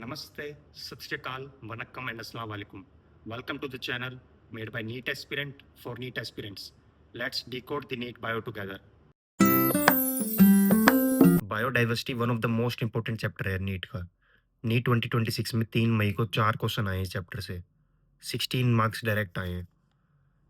Namaste, Sat Shri Akal, Vanakkam and Assalamu Alaikum. Welcome to the channel made by NEET aspirant for NEET aspirants. Let's decode the NEET bio together. Biodiversity one of the most important chapter है NEET का। NEET 2026 में 3 मई को 4 question आए इस chapter से। 16 marks direct आए हैं।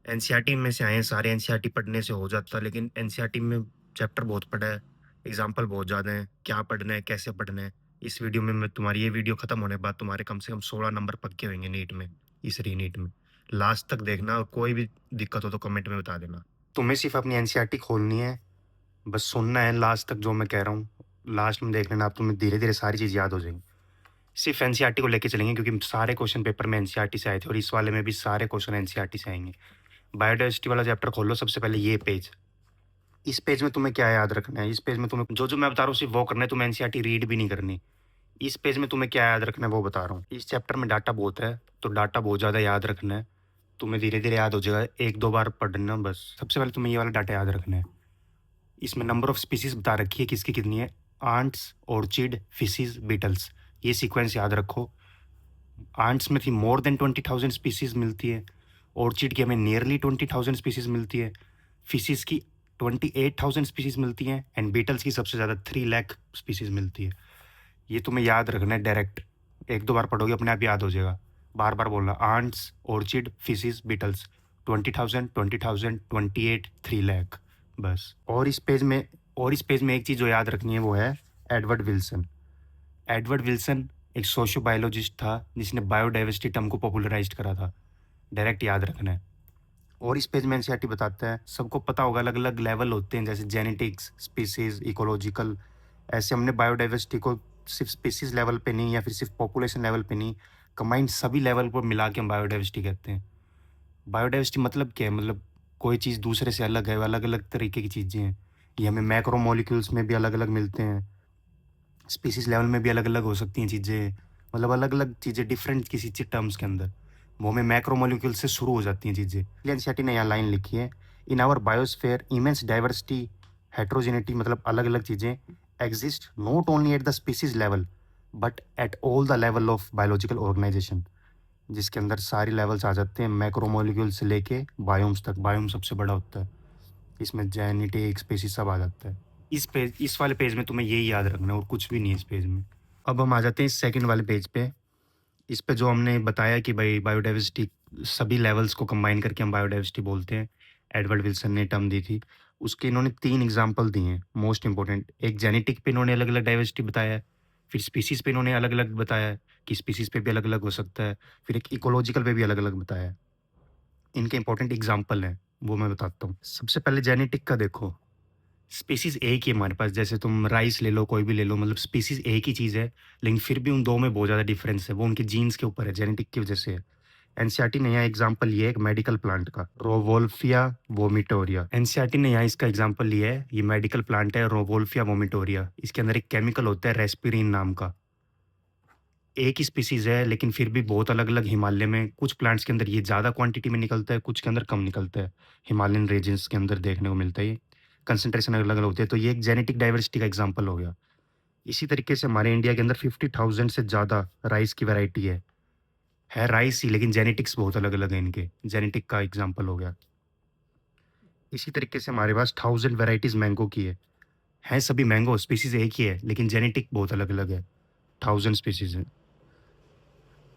NCERT में से आए हैं सारे। एनसीईआरटी पढ़ने से हो जाता, लेकिन एनसीईआरटी में चैप्टर बहुत पढ़ा है, एग्जाम्पल बहुत ज़्यादा हैं, क्या पढ़ना है कैसे पढ़ना है। इस वीडियो में मैं तुम्हारी ये वीडियो खत्म होने के बाद तुम्हारे कम से कम 16 नंबर पक्के होंगे नीट में, इस री नीट में। लास्ट तक देखना और कोई भी दिक्कत हो तो कमेंट में बता देना। तुम्हें सिर्फ अपनी एनसीईआरटी खोलनी है, बस सुनना है लास्ट तक जो मैं कह रहा हूँ। लास्ट में देख लेना, आप तुम्हें धीरे धीरे सारी चीज़ याद हो जाएंगी। सिर्फ एनसीईआरटी को लेके चलेंगे क्योंकि सारे क्वेश्चन पेपर में एनसीईआरटी से आए थे और इस वाले में भी सारे क्वेश्चन एनसीईआरटी से आएंगे। बायोडाइवर्सिटी वाला चैप्टर खोलो। सबसे पहले ये पेज, इस पेज में तुम्हें क्या याद रखना है। इस पेज में तुम्हें जो जो मैं बता रहा हूँ सिर्फ वो करना है, तुम्हें एनसीईआरटी रीड भी नहीं करनी। इस पेज में तुम्हें क्या याद रखना है वो बता रहा हूँ। इस चैप्टर में डाटा बहुत है तो डाटा बहुत ज़्यादा याद रखना है। तुम्हें धीरे धीरे याद हो जाएगा, 1-2 बार पढ़ना बस। सबसे पहले तुम्हें ये वाला डाटा याद रखना है। इसमें नंबर ऑफ स्पीसीज बता रखी है किसकी कितनी है। आंट्स, ऑर्चिड, फिशेज, बीटल्स, ये सीक्वेंस याद रखो। आंट्स में थी मोर देन 20,000 स्पीसीज मिलती है। ऑर्चिड की हमें नियरली 20,000 स्पीसीज मिलती है। फिशेज की 28,000 स्पीसीज मिलती हैं एंड बीटल्स की सबसे ज़्यादा 3 लाख स्पीसीज मिलती है। ये तुम्हें याद रखना है डायरेक्ट। 1-2 बार पढ़ोगे अपने आप याद हो जाएगा। बार बार बोलना, ants, orchids, fishes, beetles, 20,000, 20,000, 28, 3 lakh, बस। और इस पेज में एक चीज़ जो याद रखनी है वो है एडवर्ड विल्सन। एडवर्ड विल्सन एक सोशो बायोलॉजिस्ट था जिसने बायोडाइवर्सिटी टर्म को पॉपुलराइज करा था। डायरेक्ट याद रखना है। और इस पेज में एनसीईआरटी बताता है, सबको पता होगा अलग अलग लेवल होते हैं जैसे जेनेटिक्स, स्पीसीज, इकोलॉजिकल। ऐसे हमने बायोडाइवर्सिटी को सिर्फ स्पीसीज लेवल पे नहीं या फिर सिर्फ पॉपुलेशन लेवल पे नहीं, कंबाइंड सभी लेवल पर मिला के हम बायोडाइवर्सिटी कहते हैं। बायोडाइवर्सिटी मतलब क्या है? मतलब कोई चीज़ दूसरे से अलग है, अलग अलग तरीके की चीज़ें हैं। ये हमें मैक्रो मॉलिक्यूल्स में भी अलग अलग मिलते हैं, स्पीसीज लेवल में भी अलग अलग हो सकती हैं चीज़ें। मतलब अलग अलग चीज़ें डिफरेंट किसी टर्म्स के अंदर वो हमें मैक्रो मॉलिक्यूल से शुरू हो जाती हैं चीज़ें। एनसीईआरटी ने यहाँ लाइन लिखी है, in our biosphere immense diversity heterogeneity, मतलब अलग अलग चीज़ें exist not only at the species level but at all the level of biological organisation, जिसके अंदर सारी लेवल्स आ जाते हैं मैक्रो मॉलिक्यूल से लेके बायोम्स तक। बायोम सबसे बड़ा होता है, इसमें जेनेटिक स्पीसीज सब आ जाता है। इस वाले पेज में तुम्हें यही याद रखना है और कुछ भी नहीं है इस पेज में। अब हम आ जाते हैं इस सेकंड वाले पेज पे। इस पे जो हमने बताया कि भाई बायोडाइवर्सिटी सभी लेवल्स को कंबाइन करके हम बायोडाइवर्सिटी बोलते हैं, एडवर्ड विल्सन ने टर्म दी थी। उसके इन्होंने 3 एग्जाम्पल दिए हैं मोस्ट इंपॉर्टेंट। एक जेनेटिक पे इन्होंने अलग अलग डाइवर्सिटी बताया है, फिर स्पीसीज पे इन्होंने अलग अलग बताया है कि स्पीसीज पे भी अलग अलग हो सकता है, फिर एक इकोलॉजिकल पे भी अलग अलग बताया है। इनके इंपॉर्टेंट एग्जाम्पल हैं वो मैं बताता हूँ। सबसे पहले जेनेटिक का देखो। स्पीसीज एक ही हमारे पास, जैसे तुम राइस ले लो, कोई भी ले लो, मतलब स्पीसीज एक ही चीज़ है, लेकिन फिर भी उन दो में बहुत ज़्यादा डिफरेंस है। वो उनके जीन्स के ऊपर है, जेनेटिक की वजह से है। एनसीईआरटी ने यहाँ एग्जांपल लिया है एक मेडिकल प्लांट का, रोवोल्फिया वोमिटोरिया। एनसीईआरटी ने यहाँ इसका एग्जांपल लिया है, ये मेडिकल प्लांट है रोवोल्फिया वोमिटोरिया। इसके अंदर एक केमिकल होता है रेस्पिरिन नाम का। एक ही स्पीसीज है लेकिन फिर भी बहुत अलग अलग। हिमालय में कुछ प्लांट्स के अंदर ये ज़्यादा क्वांटिटी में निकलता है, कुछ के अंदर कम निकलता है। हिमालयन रीजन्स के अंदर देखने को मिलता है, ये कंसंट्रेशन अलग अलग होती है। तो ये एक जेनेटिक डाइवर्सिटी का एग्जांपल हो गया। इसी तरीके से हमारे इंडिया के अंदर 50,000 से ज़्यादा राइस की वैरायटी है राइस ही, लेकिन जेनेटिक्स बहुत अलग अलग है इनके। जेनेटिक का एग्जाम्पल हो गया। इसी तरीके से हमारे पास 1000 वैरायटीज़ मैंगो की है सभी मैंगो, स्पीसीज एक ही है लेकिन जेनेटिक बहुत अलग अलग है। 1000 स्पीसीज है,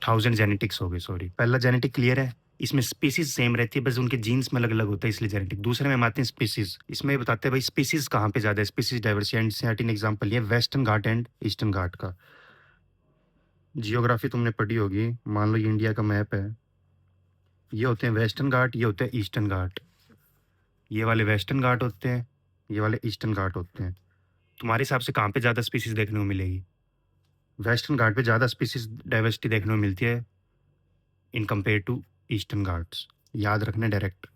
1000 जेनेटिक्स हो गए, सॉरी। पहला जेनेटिक क्लियर है, इसमें स्पीसीज सेम रहती है, बस उनके जीन्स में अलग अलग होता है इसलिए जेनेटिक। दूसरे में हम आते हैं स्पीसीज। इसमें बताते हैं भाई स्पीसीज कहाँ पे ज़्यादा है, स्पीसीज डाइवर्सिटी। एनसीईआरटी ने एग्जाम्पल लिया वेस्टर्न घाट एंड ईस्टर्न घाट का। जियोग्राफी तुमने पढ़ी होगी, मान लो ये इंडिया का मैप है, ये होते हैं वेस्टर्न घाट, ये होते हैं ईस्टर्न घाट। ये वाले वेस्टर्न घाट होते हैं, ये वाले ईस्टर्न घाट होते हैं। तुम्हारे हिसाब से कहाँ पे ज़्यादा स्पीसीज देखने को मिलेगी? वेस्टर्न घाट पे ज़्यादा स्पीसीज डाइवर्सिटी देखने को मिलती है in compare to Eastern Ghats. याद रखना डायरेक्ट।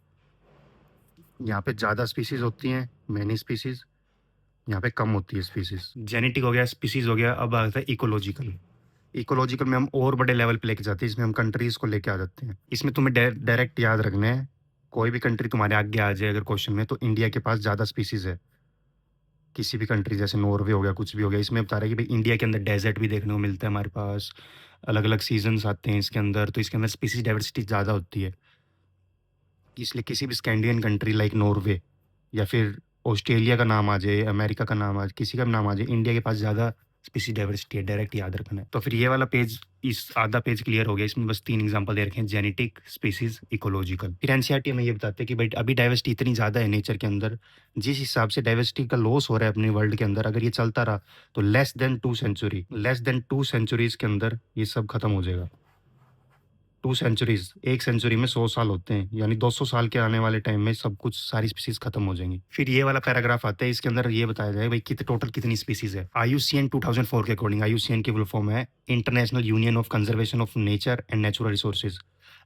यहाँ पे ज़्यादा स्पीसीज होती हैं, मैनी स्पीसीज, यहाँ पे कम होती है स्पीसीज। जेनेटिक हो गया, स्पीसीज हो गया। अब आता है इकोलॉजिकल। इकोलॉजिकल में हम और बड़े लेवल पे लेके जाते हैं, इसमें हम कंट्रीज को लेके आ जाते हैं। इसमें तुम्हें डायरेक्ट याद रखना है, कोई भी कंट्री तुम्हारे आगे आ जाए अगर क्वेश्चन में, तो इंडिया के पास ज़्यादा स्पीसीज है। किसी भी कंट्री जैसे नॉर्वे हो गया, कुछ भी हो गया, इसमें बता रहा है कि भाई इंडिया के अंदर डेजर्ट भी देखने को मिलता है हमारे पास, अलग-अलग सीज़न्स आते हैं इसके अंदर, तो इसके अंदर स्पीशीज़ डाइवर्सिटी ज़्यादा होती है। इसलिए किसी भी स्कैंडिनेवियन कंट्री लाइक नॉर्वे या फिर ऑस्ट्रेलिया का नाम आ जाए, अमेरिका का नाम आ जाए, किसी का भी नाम आ जाए, इंडिया के पास ज़्यादा स्पीशीज़ डाइवर्सिटी है, डायरेक्ट याद रखना है। तो फिर ये वाला पेज, इस आधा पेज क्लियर हो गया, इसमें बस 3 एग्ज़ाम्पल दे रखे हैं, जेनेटिक, स्पीशीज़, इकोलॉजिकल। फिर एनसीईआरटी हमें ये बताते हैं कि भाई अभी डाइवर्सिटी इतनी ज़्यादा है नेचर के अंदर, जिस हिसाब से डाइवर्सिटी का लॉस हो रहा है अपने वर्ल्ड के अंदर, अगर ये चलता रहा तो लेस देन 2 सेंचुरीज़ के अंदर ये सब खत्म हो जाएगा। 2 सेंचुरीज़, 1 सेंचुरी में 100 साल होते हैं, यानी 200 साल के आने वाले टाइम में सब कुछ, सारी स्पीशीज़ खत्म हो जाएँगी। फिर ये वाला पैराग्राफ आता है, इसके अंदर ये बताया जाए भाई टोटल कितनी स्पीशीज़ है। आईयूसीएन 2004 के अकॉर्डिंग, आईयूसीएन की फुल फॉर्म है international union of conservation of nature and natural resources.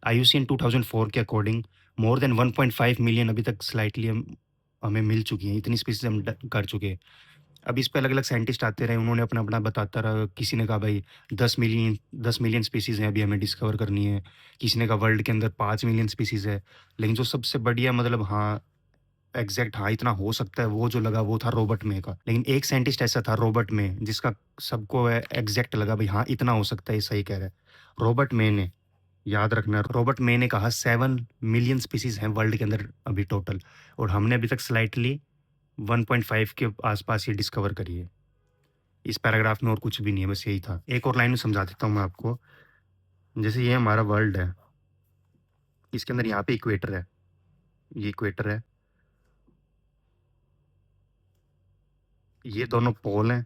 IUCN 2004 के अकॉर्डिंग मोर देन 1.5 मिलियन अभी तक स्लाइटली हमें मिल चुकी हैं, इतनी स्पीशीज़ हम कर चुके हैं। अब इस पे अलग-अलग साइंटिस्ट आते रहे, उन्होंने अपना-अपना बताता रहा। किसी ने कहा भाई 10 मिलियन स्पीशीज़ हैं अभी हमें डिस्कवर करनी है। किसी ने कहा वर्ल्ड के अंदर 5 मिलियन स्पीशीज़ है। लेकिन जो सबसे बढ़िया, मतलब हाँ, एग्ज़ैक्ट हाँ, इतना हो सकता है, वो जो लगा वो था रॉबर्ट मे का। लेकिन एक साइंटिस्ट ऐसा था रॉबर्ट मे, जिसका सबको एग्ज़ैक्ट लगा भाई हाँ, इतना हो सकता है, ये सही कह रहा है। रॉबर्ट मे ने, याद रखना, रॉबर्ट मे ने कहा 7 मिलियन स्पीशीज़ हैं वर्ल्ड के अंदर अभी टोटल, और हमने अभी तक स्लाइटली 1.5 के आसपास ये डिस्कवर करी है। इस पैराग्राफ में और कुछ भी नहीं है, बस यही था। एक और लाइन में समझा देता हूँ मैं आपको। जैसे ये हमारा वर्ल्ड है, इसके अंदर यहाँ पे इक्वेटर है, ये इक्वेटर है, ये दोनों पोल हैं,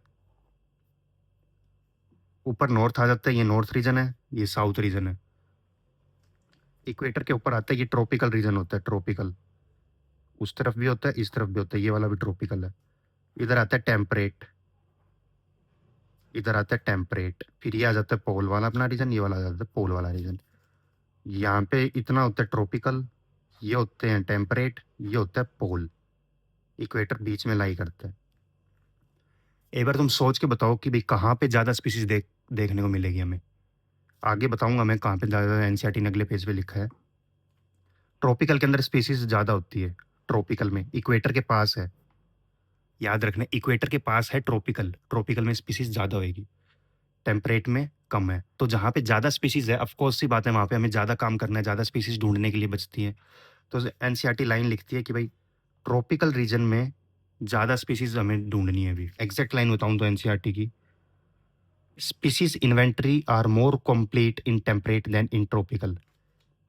ऊपर नॉर्थ आ जाता है, ये नॉर्थ रीजन है, ये साउथ रीजन है। इक्वेटर के ऊपर आता है, ये ट्रॉपिकल रीजन होता है, ट्रॉपिकल। उस तरफ भी होता है, इस तरफ भी होता है, ये वाला भी ट्रॉपिकल है। इधर आता है टेम्परेट, इधर आता है टेम्परेट, फिर ये आ जाता है पोल वाला अपना रीजन, ये वाला आ जाता है पोल वाला रीजन। यहाँ पे इतना होता है ट्रॉपिकल, ये होते हैं टेम्परेट, ये होता है पोल। इक्वेटर बीच में लाई करता है। एक बार तुम सोच के बताओ कि भाई कहाँ पे ज़्यादा स्पीशीज देखने को मिलेगी हमें। आगे बताऊंगा मैं कहाँ पे ज़्यादा, एनसीईआरटी ने अगले पेज पे लिखा है। ट्रॉपिकल के अंदर स्पीशीज ज़्यादा होती है, ट्रॉपिकल में, इक्वेटर के पास है, याद रखना, इक्वेटर के पास है ट्रॉपिकल, ट्रॉपिकल में स्पीशीज ज़्यादा होगी, टेम्परेट में कम है। तो जहाँ पे ज़्यादा स्पीशीज है, ऑफकोर्स सी बात है, वहाँ पे हमें ज़्यादा काम करना है, ज़्यादा स्पीशीज ढूंढने के लिए बचती है। तो एनसीईआरटी लाइन लिखती है कि भाई ट्रॉपिकल रीजन में ज़्यादा स्पीशीज हमें ढूंढनी है। अभी एग्जैक्ट लाइन बताऊँ तो एनसीईआरटी की, species inventory are more complete in temperate than in tropical.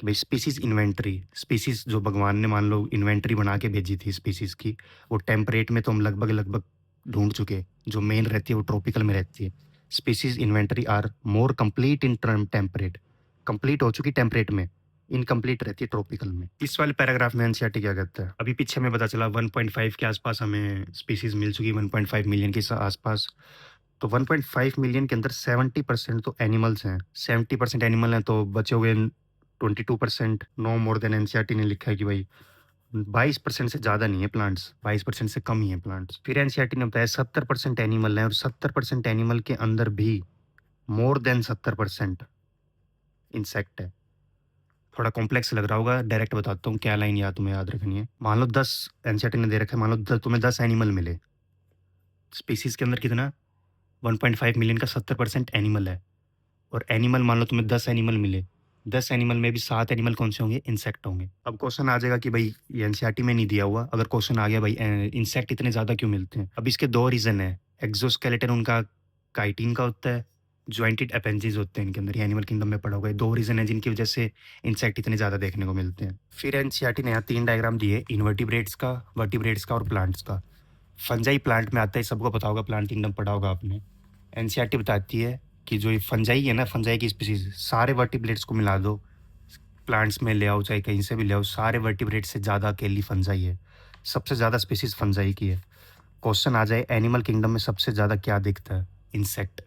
कि भाई स्पीशीज इन्वेंटरी, स्पीशीज जो भगवान ने मान लो इन्वेंटरी बना के भेजी थी स्पीशीज की, वो टेम्परेट में तो हम लगभग लगभग ढूंढ चुके। जो मेन रहती है वो ट्रॉपिकल में रहती है। Species inventory are more complete in temperate, complete हो चुकी टेम्परेट में, इनकम्प्लीट रहती है ट्रॉपिकल में। इस वाले पैराग्राफ में एनसीईआरटी क्या कहता है, अभी पीछे हमें पता चला 1.5 के आसपास हमें स्पीशीज मिल चुकी, 1.5 मिलियन के आसपास। तो 1.5 मिलियन के अंदर 70% तो एनिमल्स हैं, 70% एनिमल हैं, तो बचे हुए 22%, नो मोर देन, एनसीईआरटी ने लिखा है कि भाई 22% से ज़्यादा नहीं है प्लांट्स, 22% से कम ही है प्लांट्स। फिर एनसीईआरटी ने बताया 70% एनिमल हैं, और 70% एनिमल के अंदर भी मोर देन 70% इंसेक्ट है। थोड़ा कॉम्प्लेक्स लग रहा होगा, डायरेक्ट बताता हूँ क्या लाइन याद तुम्हें याद रखनी है। मान लो 10, एनसीईआरटी ने दे रखा है, मान लो तुम्हें 10 एनिमल मिले, स्पीसीज के अंदर कितना, 1.5 मिलियन का 70% एनिमल है, और एनिमल मान लो तुम्हें 10 एनिमल मिले, 10 एनिमल में भी 7 एनिमल कौन से होंगे, इंसेक्ट होंगे। अब क्वेश्चन आ जाएगा कि भाई ये एनसीईआरटी में नहीं दिया हुआ, अगर क्वेश्चन आ गया भाई इंसेक्ट इतने ज़्यादा क्यों मिलते हैं। अब इसके 2 रीज़न है, एक्सोस्केलेटन उनका काइटिन का होता है, जॉइंटेड अपेंजेस होते हैं इनके अंदर, ये एनिमल किंगडम में पड़ा हुआ है। 2 रीज़न है जिनकी वजह से इंसेक्ट इतने ज़्यादा देखने को मिलते हैं। फिर एनसीईआरटी ने यहाँ 3 डायग्राम दिए, इनवर्टिब्रेट्स का, वर्टिब्रेट्स का और प्लांट्स का। फंजाई प्लांट में आता है, सबको पता होगा, प्लांट किंगडम पढ़ा होगा आपने। एनसीईआरटी बताती है कि जो ये फंजाई है ना, फंजाई की स्पीसीज, सारे वर्टिब्रेट्स को मिला दो, प्लांट्स में ले आओ चाहे कहीं से भी ले आओ, सारे वर्टिब्रेट से ज़्यादा अकेली फंजाई है, सबसे ज़्यादा स्पीसीज फंजाई की है। क्वेश्चन आ जाए एनिमल किंगडम में सबसे ज़्यादा क्या दिखता है, इंसेक्ट।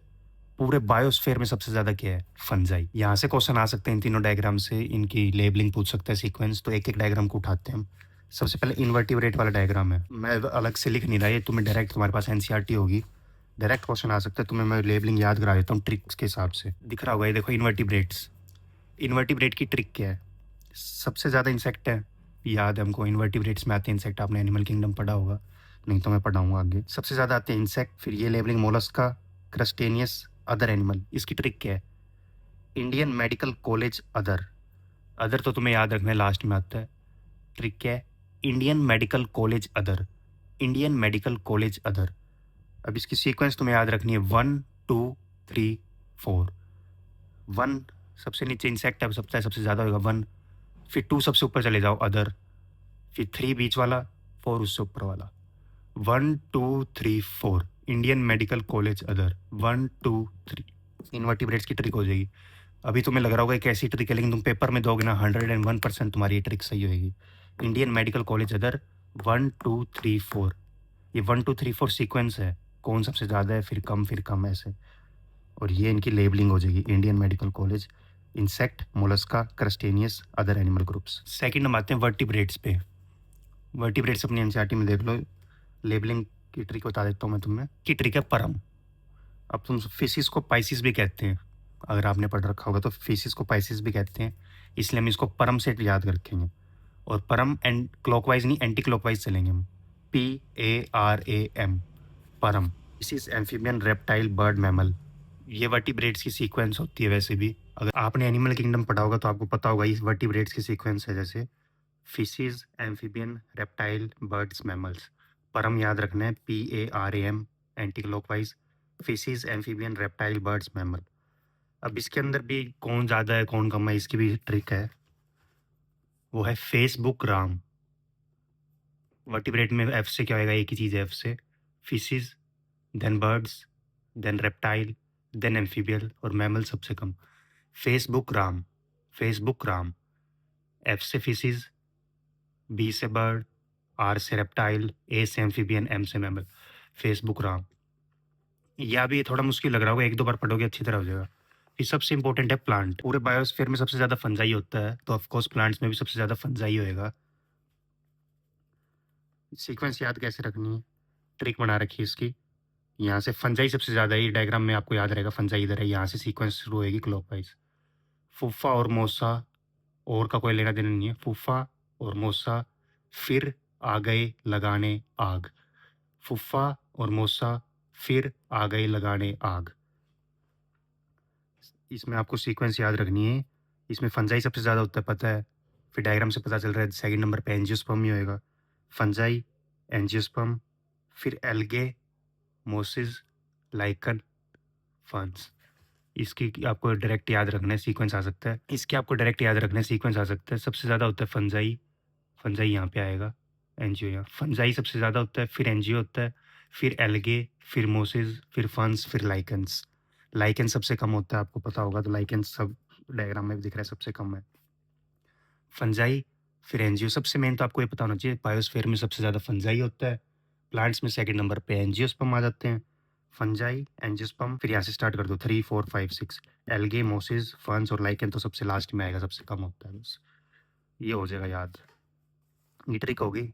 पूरे बायोस्फीयर में सबसे ज़्यादा क्या है, फंजाई। यहाँ से क्वेश्चन आ सकते हैं इन तीनों डायग्राम से, इनकी लेबलिंग पूछ सकता है, सीक्वेंस। तो एक एक डायग्राम को उठाते हैं हम। सबसे पहले इनवर्टिब्रेट वाला डायग्राम है, मैं अलग से लिख नहीं रहा, ये तुम्हें डायरेक्ट, तुम्हारे पास एनसीईआरटी होगी, डायरेक्ट क्वेश्चन आ सकता है, तुम्हें मैं लेबलिंग याद करा देता हूँ ट्रिक्स के हिसाब से। दिख रहा होगा ये देखो, इन्वर्टिब्रेट्स। इन्वर्टिब्रेट की ट्रिक क्या है, सबसे ज़्यादा इंसेक्ट है, याद है हमको, इन्वर्टिब्रेट्स में आते हैं इंसेक्ट, आपने एनिमल किंगडम पढ़ा होगा। नहीं तो मैं पढ़ाऊँगा आगे। सबसे ज़्यादा आते हैं इंसेक्ट, फिर ये labelling Mollusca, crustaceans, other animal. इसकी ट्रिक क्या है? Indian medical college other, other तो तुम्हें याद रखना है, लास्ट में आता है। ट्रिक क्या है? Indian medical college other, Indian medical college other. अब इसकी सीक्वेंस तुम्हें याद रखनी है 1 2 3 4। 1 सबसे नीचे इंसेक्ट है, सबसे ज़्यादा होगा 1, फिर 2 सबसे ऊपर चले जाओ अदर, फिर 3 बीच वाला, 4 उससे ऊपर वाला। 1 2 3 4 Indian medical college other, 1 2 3। Invertebrates की ट्रिक हो जाएगी। अभी तुम्हें लग रहा होगा एक ऐसी ट्रिक है, लेकिन तुम पेपर में दोगे ना 101% तुम्हारी ये ट्रिक सही होगी। इंडियन मेडिकल कॉलेज अदर 1 2 3 4, ये 1 2 3 4 सीक्वेंस है, कौन सबसे ज़्यादा है, फिर कम ऐसे, और ये इनकी लेबलिंग हो जाएगी। Indian medical college, insect, mollusca, crustaceans, other animal groups. Second हम आते हैं वर्टिब्रेट्स पे। वर्टिब्रेट्स अपनी एनसीईआरटी में देख लो। लेबलिंग की ट्रिक बता देता हूँ मैं तुम्हें, की ट्रिक है परम। अब तुम फिशिस को पाइसिस भी कहते हैं, अगर आपने पढ़ रखा होगा तो फिशिस को पाइसिस भी कहते हैं, इसलिए हम इसको परम से याद रखेंगे। और परम एंड क्लॉकवाइज नहीं, एंटी क्लॉकवाइज चलेंगे हम। PARAM, परम। Fishes, amphibian, reptile, bird, mammal, ये वर्टिब्रेट्स की सीक्वेंस होती है। वैसे भी अगर आपने एनिमल किंगडम पढ़ा होगा तो आपको पता होगा इस वर्टिब्रेट्स की सीक्वेंस है, जैसे fishes, amphibian, reptile, birds, mammals. परम याद रखना है, PARAM, anti clockwise, fishes, amphibian, reptile, birds, mammal. अब इसके अंदर भी कौन ज़्यादा है कौन कम है, इसकी भी ट्रिक है, वो है फेसबुक राम। वर्टिब्रेट में एफ से क्या होएगा, एक ही चीज़ है एफ से, fishes, then birds, then reptile, then amphibian, और मैमल सबसे कम। Facebook Ram, Facebook Ram. F से फिशिस, बी से बर्ड, आर से रेप्टाइल, ए से एम्फीबियन, एम से मैमल। फेसबुक राम। या भी थोड़ा मुश्किल लग रहा होगा, एक दो बार पढ़ोगे अच्छी तरह हो जाएगा। फिर सबसे इंपॉर्टेंट है प्लांट। पूरे बायोस्फीयर में सबसे ज़्यादा फंजाई होता है, तो ऑफकोर्स प्लांट्स में भी सबसे ज़्यादा फंजाई होएगा। सीक्वेंस याद कैसे रखनी है, ट्रिक बना रखी है इसकी। यहाँ से फंजाई सबसे ज़्यादा है, ये डायग्राम में आपको याद रहेगा, फंजाई इधर है, यहाँ से सीक्वेंस शुरू होएगी क्लॉकवाइज। फूफा और मौसा, और का कोई लेना देना नहीं है। फूफा और मौसा, फिर आ गए लगाने आग। फूफा और मौसा, फिर आ गए लगाने आग। इसमें आपको सीक्वेंस याद रखनी है। इसमें फंजाई सबसे ज़्यादा होता है, पता है, फिर डायग्राम से पता चल रहा है। सेकंड नंबर पे एंजियोस्पर्म ही होएगा। फंजाई, एंजियोस्पर्म, फिर एल्गे, मोसिस, लाइकन, फंस। इसकी आपको डायरेक्ट याद रखना है, सीक्वेंस आ सकता है। इसके आपको डायरेक्ट याद रखना है, सीक्वेंस आ सकता है। सबसे ज़्यादा होता है फंजाई, फंजाई यहाँ पे आएगा, एनजीओ यहाँ। फंजाई सबसे ज़्यादा होता है, फिर एनजीओ होता है, फिर एल्गे, फिर मोसिस, फिर फंस, फिर लाइकन्स। लाइकन सबसे कम होता है, आपको पता होगा, तो लाइकन सब डायग्राम में भी दिख रहा है, सबसे कम है। फंजाई, फिर एनजीओ। सबसे मेन तो आपको ये पता होना चाहिए, बायोस्फीयर में सबसे ज़्यादा फंजाई होता है। प्लांट्स में सेकंड नंबर पे एंजियोस्पर्म आ जाते हैं। फंजाई, एंजियोस्पर्म, फिर यहाँ से स्टार्ट कर दो 3 4 5 6। एल्गे, मोसिस, फंस और लाइकन तो सबसे लास्ट में आएगा, सबसे कम होता है बस। ये हो जाएगा याद, ये ट्रिक होगी।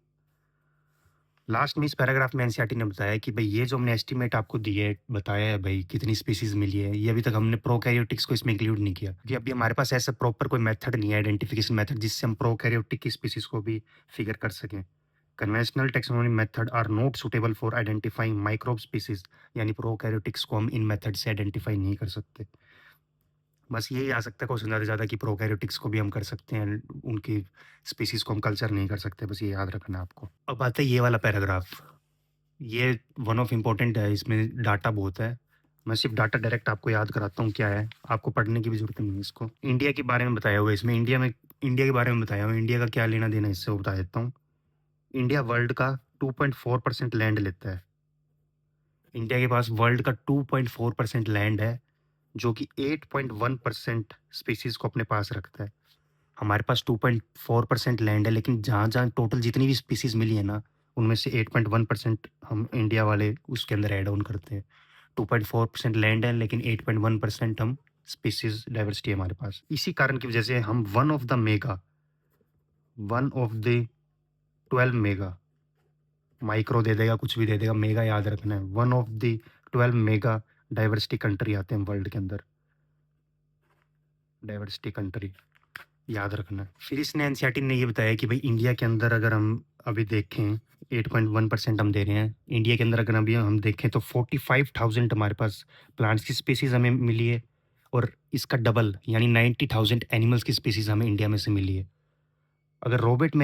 लास्ट में इस पैराग्राफ में एनसीईआरटी ने बताया कि भाई ये जो हमने एस्टीमेट आपको दिए है, बताया है भाई कितनी स्पीसीज मिली है, ये अभी तक हमने प्रोकैरियोटिक्स को इसमें इंक्लूड नहीं किया, क्योंकि अभी हमारे पास ऐसा प्रॉपर कोई मेथड नहीं है, आइडेंटिफिकेशन मेथड, जिससे हम प्रोकैरियोटिक की स्पीसीज को भी फिगर कर सकें। Conventional taxonomy method are not suitable for identifying microbe species, यानी प्रोकैरियोटिक्स को हम इन मेथड से आइडेंटिफाई नहीं कर सकते। बस यही आ सकता है क्वेश्चन ज़्यादा से ज़्यादा कि प्रोकैरियोटिक्स को भी हम कर सकते हैं, उनकी स्पीसीज को हम कल्चर नहीं कर सकते, बस ये याद रखना है आपको। अब आता है ये वाला पैराग्राफ, ये वन ऑफ इम्पोर्टेंट है, इसमें डाटा बहुत है। मैं सिर्फ डाटा डायरेक्ट आपको याद कराता हूँ क्या है, आपको पढ़ने की भी जरूरत नहीं है इसको। इंडिया के बारे में बताया हुआ है इसमें, इंडिया के बारे में बताया हुआ है, इंडिया का क्या लेना देना है इससे वो बता देता हूँ। इंडिया वर्ल्ड का 2.4% लैंड लेता है। इंडिया के पास वर्ल्ड का 2.4% लैंड है, जो कि 8.1% स्पीसीज को अपने पास रखता है। हमारे पास 2.4% लैंड है, लेकिन जहाँ जहाँ टोटल जितनी भी स्पीसीज मिली है ना, उनमें से 8.1% हम इंडिया वाले उसके अंदर ऐड ऑन करते हैं। 2.4% लैंड है, लेकिन 8.1% हम स्पीसीज डाइवर्सिटी है हमारे पास। इसी कारण की वजह से हम one of the 12 mega, micro दे देगा, कुछ भी दे देगा, मेगा याद रखना है। One of the 12 mega diversity country आते हैं वर्ल्ड के अंदर, डाइवर्सिटी कंट्री। याद रखना है। फिर इसने एनसीईआरटी ने ये बताया कि भाई इंडिया के अंदर अगर हम अभी देखें 8.1% हम दे रहे हैं। इंडिया के अंदर अगर अभी हम देखें तो 45,000 हमारे पास प्लांट्स की स्पीसीज़ हमें मिली है और इसका डबल यानी 90,000 एनिमल्स की स्पीसीज़ हमें इंडिया में से मिली है। अगर रॉबर्ट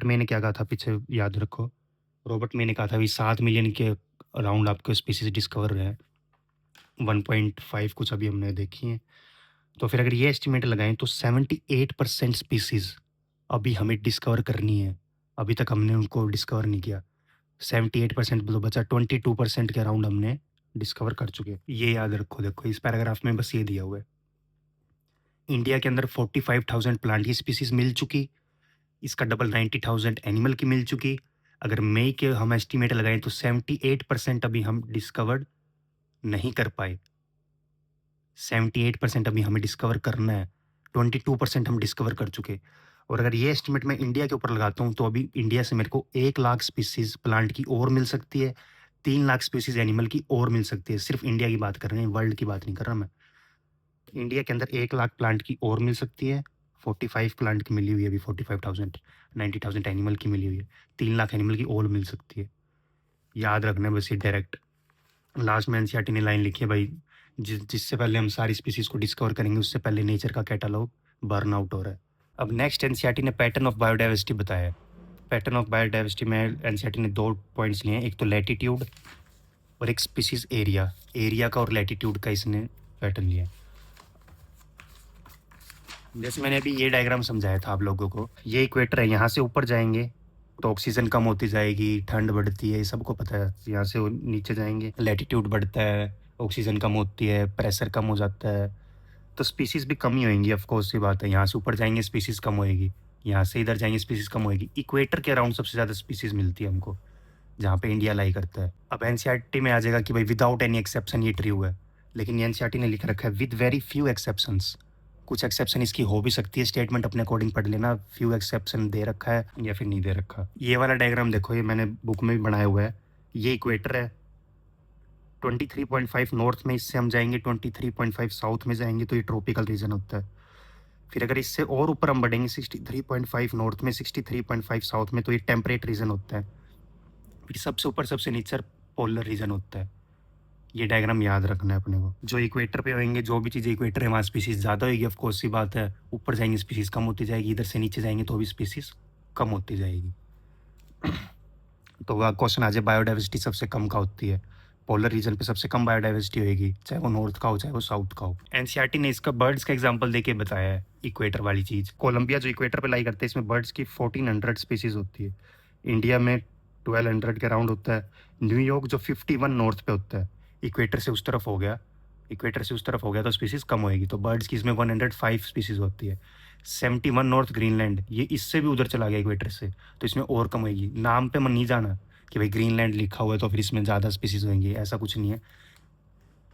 मे ने क्या कहा था पीछे याद रखो। रॉबर्ट मे ने कहा था अभी 7 मिलियन के अराउंड आपको स्पीसीज़ डिस्कवर है। 1.5 कुछ अभी हमने देखी हैं। तो फिर अगर ये एस्टिमेट लगाएँ तो 78% स्पीसीज़ अभी हमें डिस्कवर करनी है। अभी तक हमने उनको डिस्कवर नहीं किया। 78% तो बचा 22% के अराउंड हमने डिस्कवर कर चुके हैं। ये याद रखो देखो इस पैराग्राफ में बस ये दिया हुआ है। इंडिया के अंदर 45,000 प्लांट की स्पीसीज़ मिल चुकी, इसका डबल 90,000 एनिमल की मिल चुकी। अगर मई के हम एस्टिमेट लगाएँ तो 78% अभी हम डिस्कवर्ड नहीं कर पाए। 78% अभी हमें डिस्कवर करना है। 22% हम डिस्कवर कर चुके और अगर ये एस्टिमेट मैं इंडिया के ऊपर लगाता हूँ तो अभी इंडिया से मेरे को 1 लाख स्पीसीज़ प्लांट की और मिल सकती है, 3 लाख स्पीसीज़ एनिमल की और मिल सकती है। सिर्फ़ इंडिया की बात कर रहे हैं, वर्ल्ड की बात नहीं कर रहा मैं। इंडिया के अंदर 1 लाख प्लांट की और मिल सकती है, 45 प्लांट की मिली हुई है अभी 45,000, 90,000 एनिमल की मिली हुई है, 3 लाख एनिमल की और मिल सकती है। याद रखना है बस ये डायरेक्ट। लास्ट में एनसीईआरटी ने लाइन लिखी है भाई जिससे पहले हम सारी स्पीसीज़ को डिस्कवर करेंगे उससे पहले नेचर का कैटलॉग बर्न आउट हो रहा है। अब नेक्स्ट एनसीईआरटी ने पैटर्न ऑफ बायोडाइवर्सिटी बताया है। पैटर्न ऑफ बायोडाइवर्सिटी में एनसीईआरटी ने 2 पॉइंट्स लिए हैं, एक तो लैटिट्यूड और एक स्पीसीज़ एरिया। एरिया का और लैटिट्यूड का इसने पैटर्न लिया है। जैसे मैंने अभी ये डायग्राम समझाया था आप लोगों को, ये इक्वेटर है, यहाँ से ऊपर जाएँगे तो ऑक्सीजन कम होती जाएगी, ठंड बढ़ती है, ये सबको पता है। यहाँ से नीचे जाएँगे, लैटिट्यूड बढ़ता है, ऑक्सीजन कम होती है, प्रेशर कम हो जाता है, तो स्पीसीज़ भी कम ही होएँगी, ऑफ कोर्स सी बात है। यहाँ से ऊपर जाएँगे स्पीसीज़ कम होएगी, यहाँ से इधर जाएँगे स्पीसीज़ कम होएगी। इक्वेटर के अराउंड सबसे ज़्यादा स्पीसीज़ मिलती है हमको, जहाँ पे इंडिया लाई करता है। अब एनसीईआरटी में आ जाएगा कि भाई विदाउट एनी एक्सेप्शन ये ट्रू है, लेकिन एनसीईआरटी ने लिख रखा है विद वेरी फ्यू एक्सेप्शंस। कुछ एक्सेप्शन इसकी हो भी सकती है, स्टेटमेंट अपने अकॉर्डिंग पढ़ लेना, फ्यू एक्सेप्शन दे रखा है या फिर नहीं दे रखा। ये वाला डायग्राम देखो, ये मैंने बुक में भी बनाया हुआ है। ये इक्वेटर है, 23.5 नॉर्थ में इससे हम जाएंगे, 23.5 साउथ में जाएंगे तो ये ट्रॉपिकल रीजन होता है। फिर अगर इससे और ऊपर हम बढ़ेंगे 63.5 नॉर्थ में, 63.5 साउथ में, तो ये टेम्परेट रीजन होता है। फिर सबसे ऊपर सबसे नीचे पोलर रीजन होता है। ये डायग्राम याद रखना है अपने को। जो इक्वेटर पे होंगे, जो भी चीज़ें इक्वेटर है वहाँ स्पीसीज़ ज़्यादा होगी, ऑफ कोर्स सी बात है। ऊपर जाएंगे स्पीसीज़ कम होती जाएगी, इधर से नीचे जाएंगे तो भी स्पीसीज़ कम होती जाएगी। तो वह क्वेश्चन आ जाए बायोडाइवर्सिटी सबसे कम का होती है, पोलर रीजन पे सबसे कम बायोडाइवर्सिटी होगी, चाहे वो नॉर्थ का हो चाहे वो साउथ का हो। एनसीईआरटी ने इसका बर्ड्स का एग्जांपल देके बताया है, इक्वेटर वाली चीज़। कोलंबिया जो इक्वेटर पे लाई करते हैं, इसमें बर्ड्स की 1400 स्पीसीज़ होती है। इंडिया में 1200 के अराउंड होता है। न्यूयॉर्क जो 51 नॉर्थ पे होता है, इक्वेटर से उस तरफ हो गया, इक्वेटर से उस तरफ हो गया तो स्पीसीज़ कम होएगी। तो बर्ड्स की इसमें 105 स्पीसीज़ होती है। 71 नॉर्थ ग्रीनलैंड, ये इससे भी उधर चला गया इक्वेटर से, तो इसमें और कम होएगी। नाम पे मन नहीं जाना कि भाई ग्रीनलैंड लिखा हुआ है तो फिर इसमें ज़्यादा स्पीसीज़ होंगी, ऐसा कुछ नहीं है।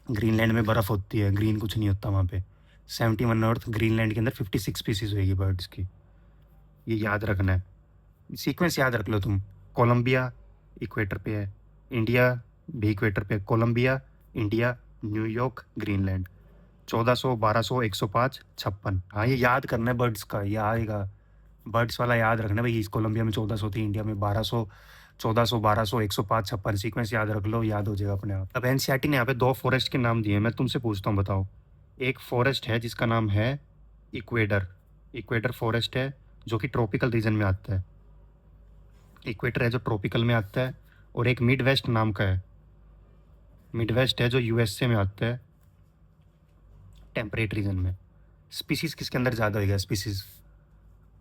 ग्रीनलैंड में बर्फ़ होती है, ग्रीन कुछ नहीं होता वहाँ पे। 71 नॉर्थ ग्रीनलैंड के अंदर 56 स्पीसीज़ होएगी बर्ड्स की, ये याद रखना है। सीक्वेंस याद रख लो तुम। कोलंबिया इक्वेटर पे है, इंडिया भी इक्वेटर पे है। Colombia, India, New York, Greenland. 1400, 1200, 105, 56। हाँ, ये याद करना है बर्ड्स का, ये आएगा। बर्ड्स वाला याद रखना भाई, इस कोलंबिया में 1400 थी, इंडिया में 1200, 1400, 1200, 105, 56 सीक्वेंस याद रख लो, याद हो जाएगा अपने आप। अब एनसीईआरटी ने यहाँ पे 2 फॉरेस्ट के नाम दिए हैं, मैं तुमसे पूछता हूँ बताओ। एक फॉरेस्ट है जिसका नाम है इक्वेडर, इक्वेडर फॉरेस्ट है जो कि ट्रॉपिकल रीजन में आता है। इक्वेटर है जो ट्रॉपिकल में आता है, और एक मिड वेस्ट नाम का है, मिड वेस्ट है जो यूएसए में आता है, टेम्परेट रीजन में। स्पीसीज किसके अंदर ज़्यादा होएगा? स्पीसीज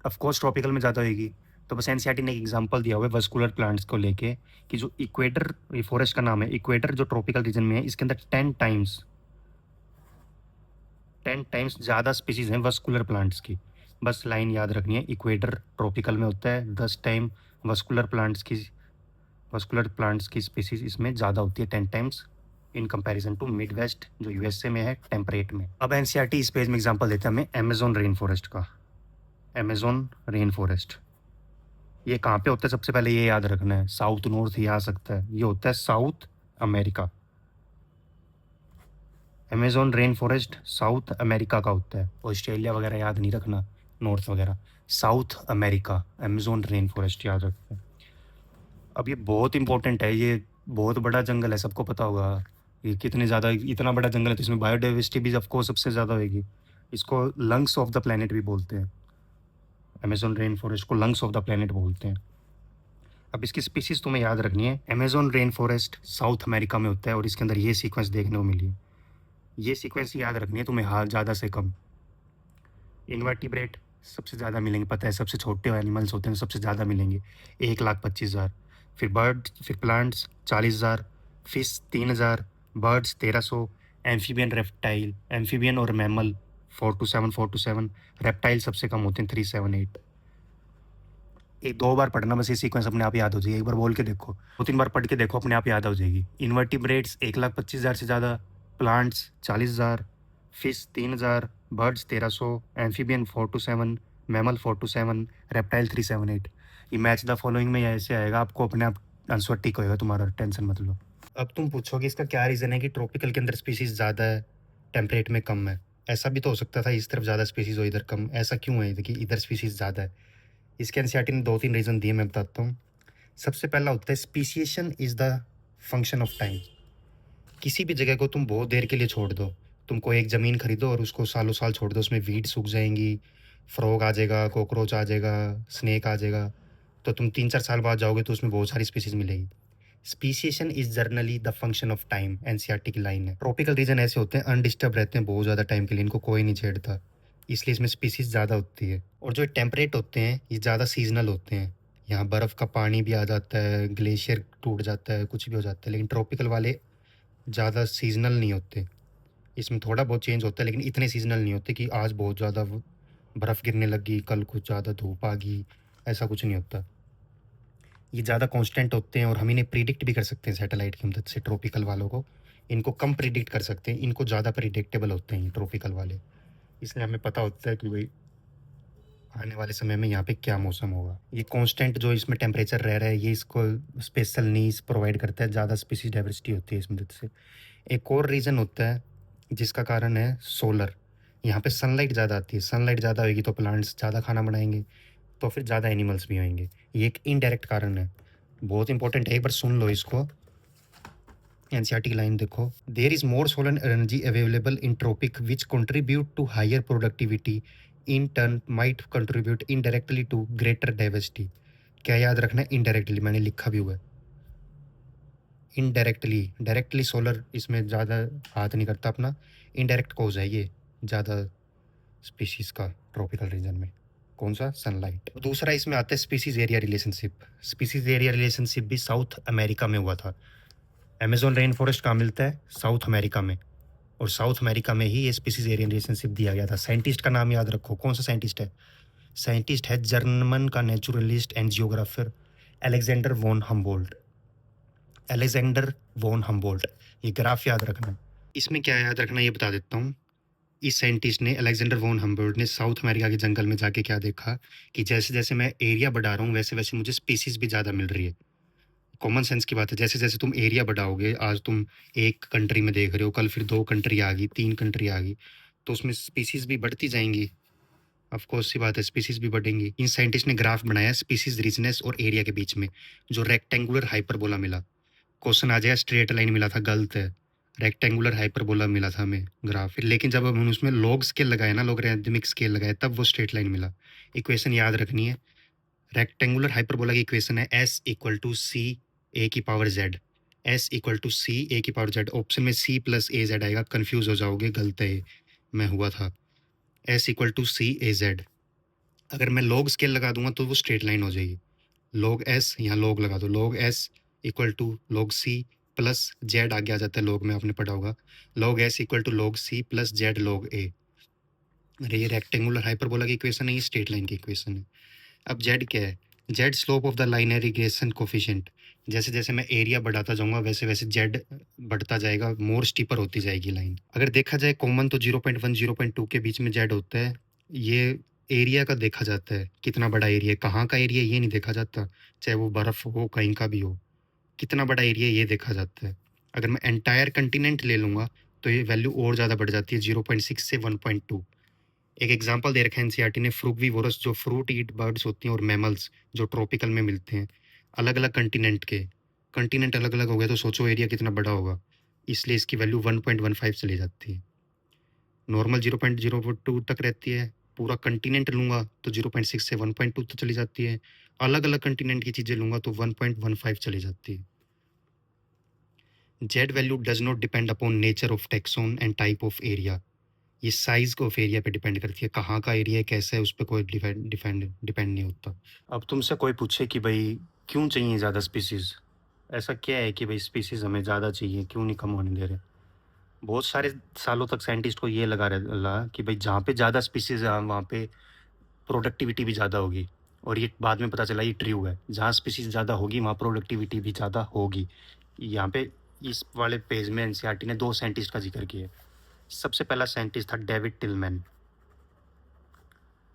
ऑफ कोर्स ट्रॉपिकल में ज़्यादा होएगी। तो बस एनसीईआरटी ने एक एग्जांपल दिया हुआ है वस्कुलर प्लांट्स को लेके कि जो इक्वेटर, ये फॉरेस्ट का नाम है इक्वेटर, जो ट्रॉपिकल रीजन में है, इसके अंदर 10 टाइम्स ज़्यादा स्पीसीज हैं वस्कुलर प्लांट्स की। बस लाइन याद रखनी है, इक्वेटर ट्रॉपिकल में होता है, 10 टाइम वस्कुलर प्लांट्स की स्पीसीज इसमें ज़्यादा होती है, 10 times in comparison to mid west जो यूएसए में है, टेम्परेट में। अब एनसीईआरटी इस पेज में एग्जांपल देता है हमें अमेजोन रेन फॉरेस्ट का। अमेजोन रेन फॉरेस्ट ये कहाँ पे होता है? सबसे पहले ये याद रखना है, साउथ नॉर्थ ये आ सकता है, ये होता है south America. Amazon rain forest south America का होता है, ऑस्ट्रेलिया वगैरह याद नहीं रखना, नॉर्थ वगैरह। South America, Amazon rain forest याद रखें। अब ये बहुत इंपॉर्टेंट है, ये बहुत बड़ा जंगल है, सबको पता होगा। ये कितने ज़्यादा इतना बड़ा जंगल है तो इसमें बायोडाइवर्सिटी भी ऑफ कोर्स सबसे ज़्यादा होगी। इसको लंग्स ऑफ द प्लैनेट भी बोलते हैं। अमेज़न रेन फॉरेस्ट को लंग्स ऑफ द प्लैनेट बोलते हैं। अब इसकी स्पीशीज़ तुम्हें याद रखनी है। Amazon rain forest south America में होता है और इसके अंदर ये सीक्वेंस देखने को मिली है। ये सीक्वेंस याद रखनी है तुम्हें, हाँ, ज़्यादा से कम। इन्वर्टिब्रेट सबसे ज़्यादा मिलेंगे, पता है, सबसे छोटे एनिमल्स होते हैं सबसे ज़्यादा मिलेंगे, 1,25,000। फिर बर्ड, फिर plants 40,000, fish 3,000, birds 1,300, amphibian reptile, amphibian और मैमल 4 to 7, रेप्टाइल सबसे कम होते हैं 378। एक 2 बार पढ़ना बस, ये सीक्वेंस अपने आप याद हो जाएगी। एक बार बोल के देखो, 2-3 बार पढ़ के देखो, अपने आप याद हो जाएगी। इन्वर्टिब्रेट्स 1,25,000 से ज़्यादा, plants 40,000, fish 3,000, birds 1,300, amphibian 4 to 7, mammal 4 to 7, reptile 378। ये मैच द फॉलोइंग में ऐसे आएगा, आपको अपने आप आंसर टिक होएगा तुम्हारा, टेंशन मत लो। अब तुम पूछोगे इसका क्या रीज़न है कि ट्रॉपिकल के अंदर स्पीसीज ज़्यादा है, टेम्परेट में कम है। ऐसा भी तो हो सकता था इस तरफ ज़्यादा स्पीसीज हो इधर कम, ऐसा क्यों है कि इधर स्पीसीज ज़्यादा है? इसके एनसीईआरटी ने 2-3 रीज़न दिए, मैं बताता हूँ। सबसे पहला होता है speciation is the function of time. किसी भी जगह को तुम बहुत देर के लिए छोड़ दो, तुमको एक ज़मीन खरीदो और उसको सालों साल छोड़ दो, उसमें वीड सूख जाएंगी, फ्रॉग आ जाएगा, कॉकरोच आ जाएगा, स्नेक आ जाएगा, तो तुम 3-4 साल बाद जाओगे तो उसमें बहुत सारी स्पीसीज मिलेगी। Speciation is generally the function of time, NCERT की लाइन है। ट्रॉपिकल रीजन ऐसे होते हैं अनडिस्टर्ब रहते हैं बहुत ज़्यादा टाइम के लिए, इनको कोई नहीं छेड़ता, इसलिए इसमें स्पीसीज ज़्यादा होती है। और जो टेम्परेट होते हैं ये ज़्यादा सीजनल होते हैं, यहाँ बर्फ़ का पानी भी आ जाता है, ग्लेशियर टूट जाता है, कुछ भी हो जाता है। लेकिन ट्रॉपिकल वाले ज़्यादा सीजनल नहीं होते, इसमें थोड़ा बहुत चेंज होता है लेकिन इतने सीजनल नहीं होते कि आज बहुत ज़्यादा बर्फ़ गिरने लगी, कल कुछ ज़्यादा धूप आ गई, ऐसा कुछ नहीं होता। ये ज़्यादा कांस्टेंट होते हैं और हम इन्हें प्रिडिक्ट भी कर सकते हैं सैटेलाइट की मदद से। ट्रॉपिकल वालों को इनको कम प्रिडिक्ट कर सकते हैं, इनको ज़्यादा प्रिडिक्टेबल होते हैं ये ट्रॉपिकल वाले, इसलिए हमें पता होता है कि भाई आने वाले समय में यहाँ पे क्या मौसम होगा। ये कांस्टेंट जो इसमें टेम्परेचर रह रहा है ये इसको स्पेशल नीड्स प्रोवाइड करता है, ज़्यादा स्पीसीज डाइवर्सिटी होती है इस मदद से। एक और रीज़न होता है जिसका कारण है सोलर। यहाँ पे सनलाइट ज़्यादा आती है, सनलाइट ज़्यादा होगी तो प्लांट्स ज़्यादा खाना बनाएंगे, तो फिर ज़्यादा एनिमल्स भी होंगे। ये एक इनडायरेक्ट कारण है, बहुत इंपॉर्टेंट है, एक बार सुन लो इसको। एनसीईआरटी की लाइन देखो, there is more solar energy available in tropic which contribute to higher productivity, in turn might contribute indirectly to greater diversity. क्या याद रखना है? इनडायरेक्टली, मैंने लिखा भी हुआ है इनडायरेक्टली। डायरेक्टली सोलर इसमें ज़्यादा हाथ नहीं करता अपना, इनडायरेक्ट कॉज है ये ज़्यादा स्पीशीज़ का ट्रॉपिकल रीजन में। कौन सा? सनलाइट। दूसरा इसमें आता है species area relationship. Species area relationship भी साउथ अमेरिका में हुआ था। अमेज़न रेन फॉरेस्ट कहाँ मिलता है? साउथ अमेरिका में, और साउथ अमेरिका में ही ये स्पीसीज एरिया रिलेशनशिप दिया गया था। साइंटिस्ट का नाम याद रखो, कौन सा साइंटिस्ट है? साइंटिस्ट है जर्मन का naturalist and geographer Alexander von Humboldt. Alexander von Humboldt, ये ग्राफ याद रखना है। इसमें क्या याद रखना है ये बता देता हूँ। इस साइंटिस्ट ने, अलेक्जेंडर वॉन हम्बोल्ट ने, साउथ अमेरिका के जंगल में जाके क्या देखा कि जैसे जैसे मैं एरिया बढ़ा रहा हूँ वैसे वैसे मुझे स्पीसीज भी ज़्यादा मिल रही है। कॉमन सेंस की बात है, जैसे जैसे तुम एरिया बढ़ाओगे, आज तुम एक कंट्री में देख रहे हो, कल फिर 2 कंट्री आ गई, 3 कंट्री आ गई, तो उसमें स्पीसीज भी बढ़ती जाएंगी। ऑफ कोर्स सी बात है, स्पीसीज भी बढ़ेंगी। इन साइंटिस्ट ने ग्राफ बनाया स्पीसीज रिचनेस और एरिया के बीच में, जो रेक्टेंगुलर हाइपरबोला मिला। क्वेश्चन आ जाएगा स्ट्रेट लाइन मिला था, गलत है, रेक्टेंगुलर हाइपरबोला मिला था हमें ग्राफ। लेकिन जब हम उसमें लॉग स्केल लगाए ना, लॉगरिथमिक स्केल लगाए, तब वो स्ट्रेट लाइन मिला। इक्वेशन याद रखनी है, रेक्टेंगुलर हाइपरबोला की इक्वेशन है s equal to C A की power z। s equal to C A की पावर z। ऑप्शन में c प्लस ए जेड आएगा, कंफ्यूज हो जाओगे, गलत है, मैं हुआ था। s equal to C A Z. अगर मैं लॉग स्केल लगा दूंगा तो वो स्ट्रेट लाइन हो जाएगी। लॉग s, यहाँ लॉग लगा दो, log s equal to log c plus z आगे आ जाता है, लॉग में आपने पढ़ा होगा, log s equal to log c plus z log a। अरे ये रेक्टेंगुलर हाइपरबोला की इक्वेशन है, ये स्ट्रेट लाइन की इक्वेशन है। अब जेड क्या है? Z slope of the line है, रिग्रेशन कोफिशिएंट। जैसे जैसे मैं एरिया बढ़ाता जाऊंगा वैसे वैसे जेड बढ़ता जाएगा, मोर स्टीपर होती जाएगी लाइन। अगर देखा जाए कॉमन तो 0.1 0.2 के बीच में जेड होता है। ये एरिया का देखा जाता है, कितना बड़ा एरिया है, कहाँ का एरिया ये नहीं देखा जाता, चाहे वो बर्फ हो कहीं का भी हो, कितना बड़ा एरिया ये देखा जाता है। अगर मैं एंटायर कंटिनेंट ले लूँगा तो ये वैल्यू और ज़्यादा बढ़ जाती है, 0.6 से 1.2। एक एग्जांपल दे रखा है एनसीईआरटी ने, फ्रूगीवोरस जो फ्रूट ईट बर्ड्स होती हैं और मैमल्स जो ट्रॉपिकल में मिलते हैं, अलग-अलग कंटिनेंट अलग-अलग हो गया तो सोचो एरिया कितना बड़ा होगा। इसलिए इसकी वैल्यू 1.15 चली जाती है। नॉर्मल 0.02 तक रहती है। पूरा कंटिनेंट लूँगा तो 0.6 से 1.2 तक चली जाती है। अलग-अलग कंटिनेंट की चीज़ें लूँगा तो 1.15 चली जाती है। Z value does not depend upon nature of taxon and type of area. ये साइज़ ऑफ एरिया पे डिपेंड करती है, कहाँ का एरिया है, कैसा है, उस पे कोई डिपेंड नहीं होता। अब तुमसे कोई पूछे कि भई क्यों चाहिए ज़्यादा स्पीशीज़? ऐसा क्या है कि भई स्पीशीज़ हमें ज़्यादा चाहिए, क्यों नहीं कम होने दे रहे? बहुत सारे सालों तक साइंटिस्ट को ये लगा कि भई जहाँ पे ज़्यादा स्पीशीज़ है वहाँ पे प्रोडक्टिविटी भी ज़्यादा होगी, और ये बाद में पता चला ये ट्रू है। जहाँ स्पीशीज़ ज़्यादा होगी वहाँ प्रोडक्टिविटी भी ज़्यादा होगी। यहाँ पे इस वाले पेज में एनसीईआरटी ने 2 साइंटिस्ट का ज़िक्र किया है। सबसे पहला साइंटिस्ट था डेविड टिलमैन।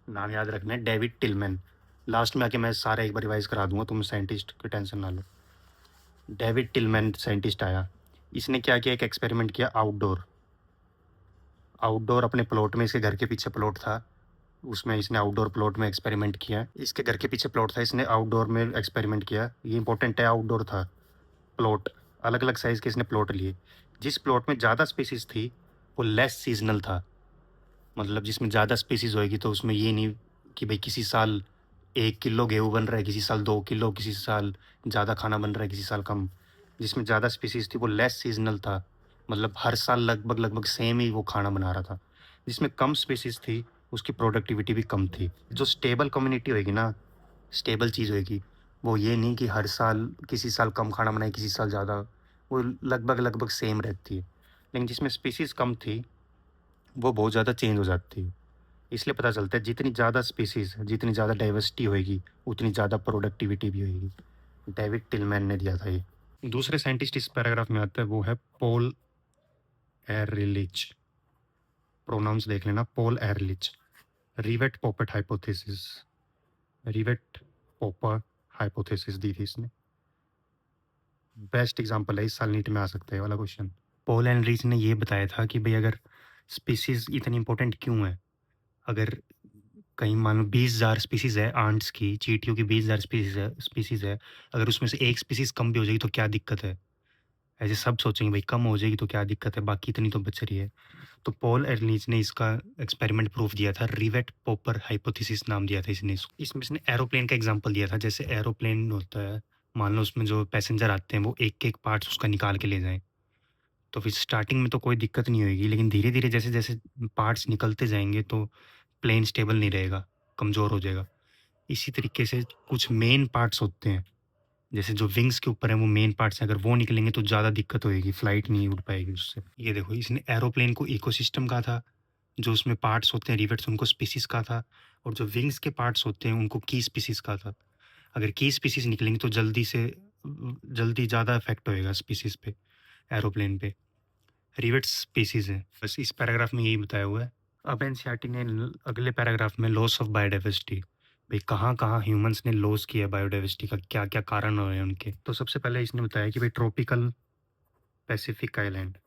नाम याद रखना है, डेविड टिलमैन। लास्ट में आके मैं सारा एक बार रिवाइज़ करा दूँगा, तुम साइंटिस्ट की टेंशन ना लो। डेविड टिलमैन साइंटिस्ट आया। इसने क्या किया, एक एक्सपेरिमेंट किया आउटडोर अपने प्लॉट में, इसके घर के पीछे प्लॉट था, उसमें इसने आउटडोर प्लॉट में एक्सपेरिमेंट किया। इसके घर के पीछे प्लॉट था, इसने आउटडोर में एक्सपेरिमेंट किया। ये इंपॉर्टेंट है, आउटडोर था प्लॉट, अलग-अलग साइज़ के इसने प्लॉट लिए। जिस प्लॉट में ज़्यादा स्पीशीज़ थी, वो लेस सीज़नल था। मतलब जिसमें ज़्यादा स्पीशीज़ होएगी तो उसमें ये नहीं कि भई किसी साल 1 किलो गेहूँ बन रहा है, किसी साल 2 किलो, किसी साल ज़्यादा खाना बन रहा है, किसी साल कम। जिसमें ज़्यादा स्पीशीज़ थी वो लेस सीज़नल था, मतलब हर साल लगभग सेम ही वो खाना बना रहा था। जिसमें कम स्पीशीज़ थी, उसकी प्रोडक्टिविटी भी कम थी। जो स्टेबल कम्युनिटी होएगी ना, स्टेबल चीज़ होएगी, वो ये नहीं कि हर साल किसी साल कम खाना बनाए, किसी साल ज़्यादा, वो लगभग सेम रहती है। लेकिन जिसमें स्पीशीज़ कम थी, वो बहुत ज़्यादा चेंज हो जाती है। इसलिए पता चलता है जितनी ज़्यादा स्पीशीज़, जितनी ज़्यादा डाइवर्सिटी होएगी, उतनी ज़्यादा प्रोडक्टिविटी भी होएगी। डेविड टिलमैन ने दिया था ये। दूसरे साइंटिस्ट इस पैराग्राफ में आता है, वो है पॉल एहरलिच। प्रोनाउंस देख लेना, Paul Ehrlich. Rivet poppet hypothesis, rivet popper hypothesis दी थी इसने। बेस्ट एग्जांपल है, इस साल नीट में आ सकता है ये वाला क्वेश्चन। पॉल एहरलिच ने ये बताया था कि भाई अगर स्पीशीज़ इतनी इंपॉर्टेंट क्यों है? अगर कहीं मान लो 20,000 स्पीशीज़ है आंट्स की, चींटियों की 20,000 स्पीशीज़ है, अगर उसमें से एक स्पीशीज़ कम भी हो जाएगी तो क्या दिक्कत है? ऐसे सब सोचेंगे भाई कम हो जाएगी तो क्या दिक्कत है, बाकी इतनी तो बच रही है। तो पॉल एहरलिच ने इसका एक्सपेरिमेंट प्रूफ दिया था, रिवेट पॉपर हाइपोथेसिस नाम दिया था इसने इसको। इसमें इसने एरोप्लेन का एग्जांपल दिया था। जैसे एरोप्लेन होता है, मान लो उसमें जो पैसेंजर आते हैं वो एक-एक पार्ट्स उसका निकाल के ले जाएँ। तो फिर स्टार्टिंग में तो कोई दिक्कत नहीं होएगी, लेकिन धीरे-धीरे जैसे-जैसे पार्ट्स निकलते जाएँगे तो प्लेन स्टेबल नहीं रहेगा, कमज़ोर हो जाएगा। इसी तरीके से कुछ मेन पार्ट्स होते हैं, जैसे जो विंग्स के ऊपर हैं वो मेन पार्ट्स हैं, अगर वो निकलेंगे तो ज़्यादा दिक्कत होएगी, फ्लाइट नहीं उड़ पाएगी उससे। ये देखो, इसने एरोप्लेन को इकोसिस्टम कहा था, जो उसमें पार्ट्स होते हैं रिवेट्स उनको स्पीशीज़ कहा था, और जो विंग्स के पार्ट्स होते हैं उनको की स्पीशीज़ कहा था। अगर की स्पीशीज़ निकलेंगी तो जल्दी ज़्यादा इफ़ेक्ट होएगा स्पीशीज़ पे, एरोप्लेन पे। रिवेट्स स्पीशीज़ हैं। बस इस पैराग्राफ में यही बताया हुआ है। अब एनसीईआरटी ने अगले पैराग्राफ में लॉस ऑफ बायोडाइवर्सिटी, भाई कहाँ-कहाँ ह्यूमंस ने लॉस किया बायोडाइवर्सिटी का, क्या-क्या कारण रहे हैं उनके। तो सबसे पहले इसने बताया कि भाई ट्रॉपिकल पैसिफिक आइलैंड,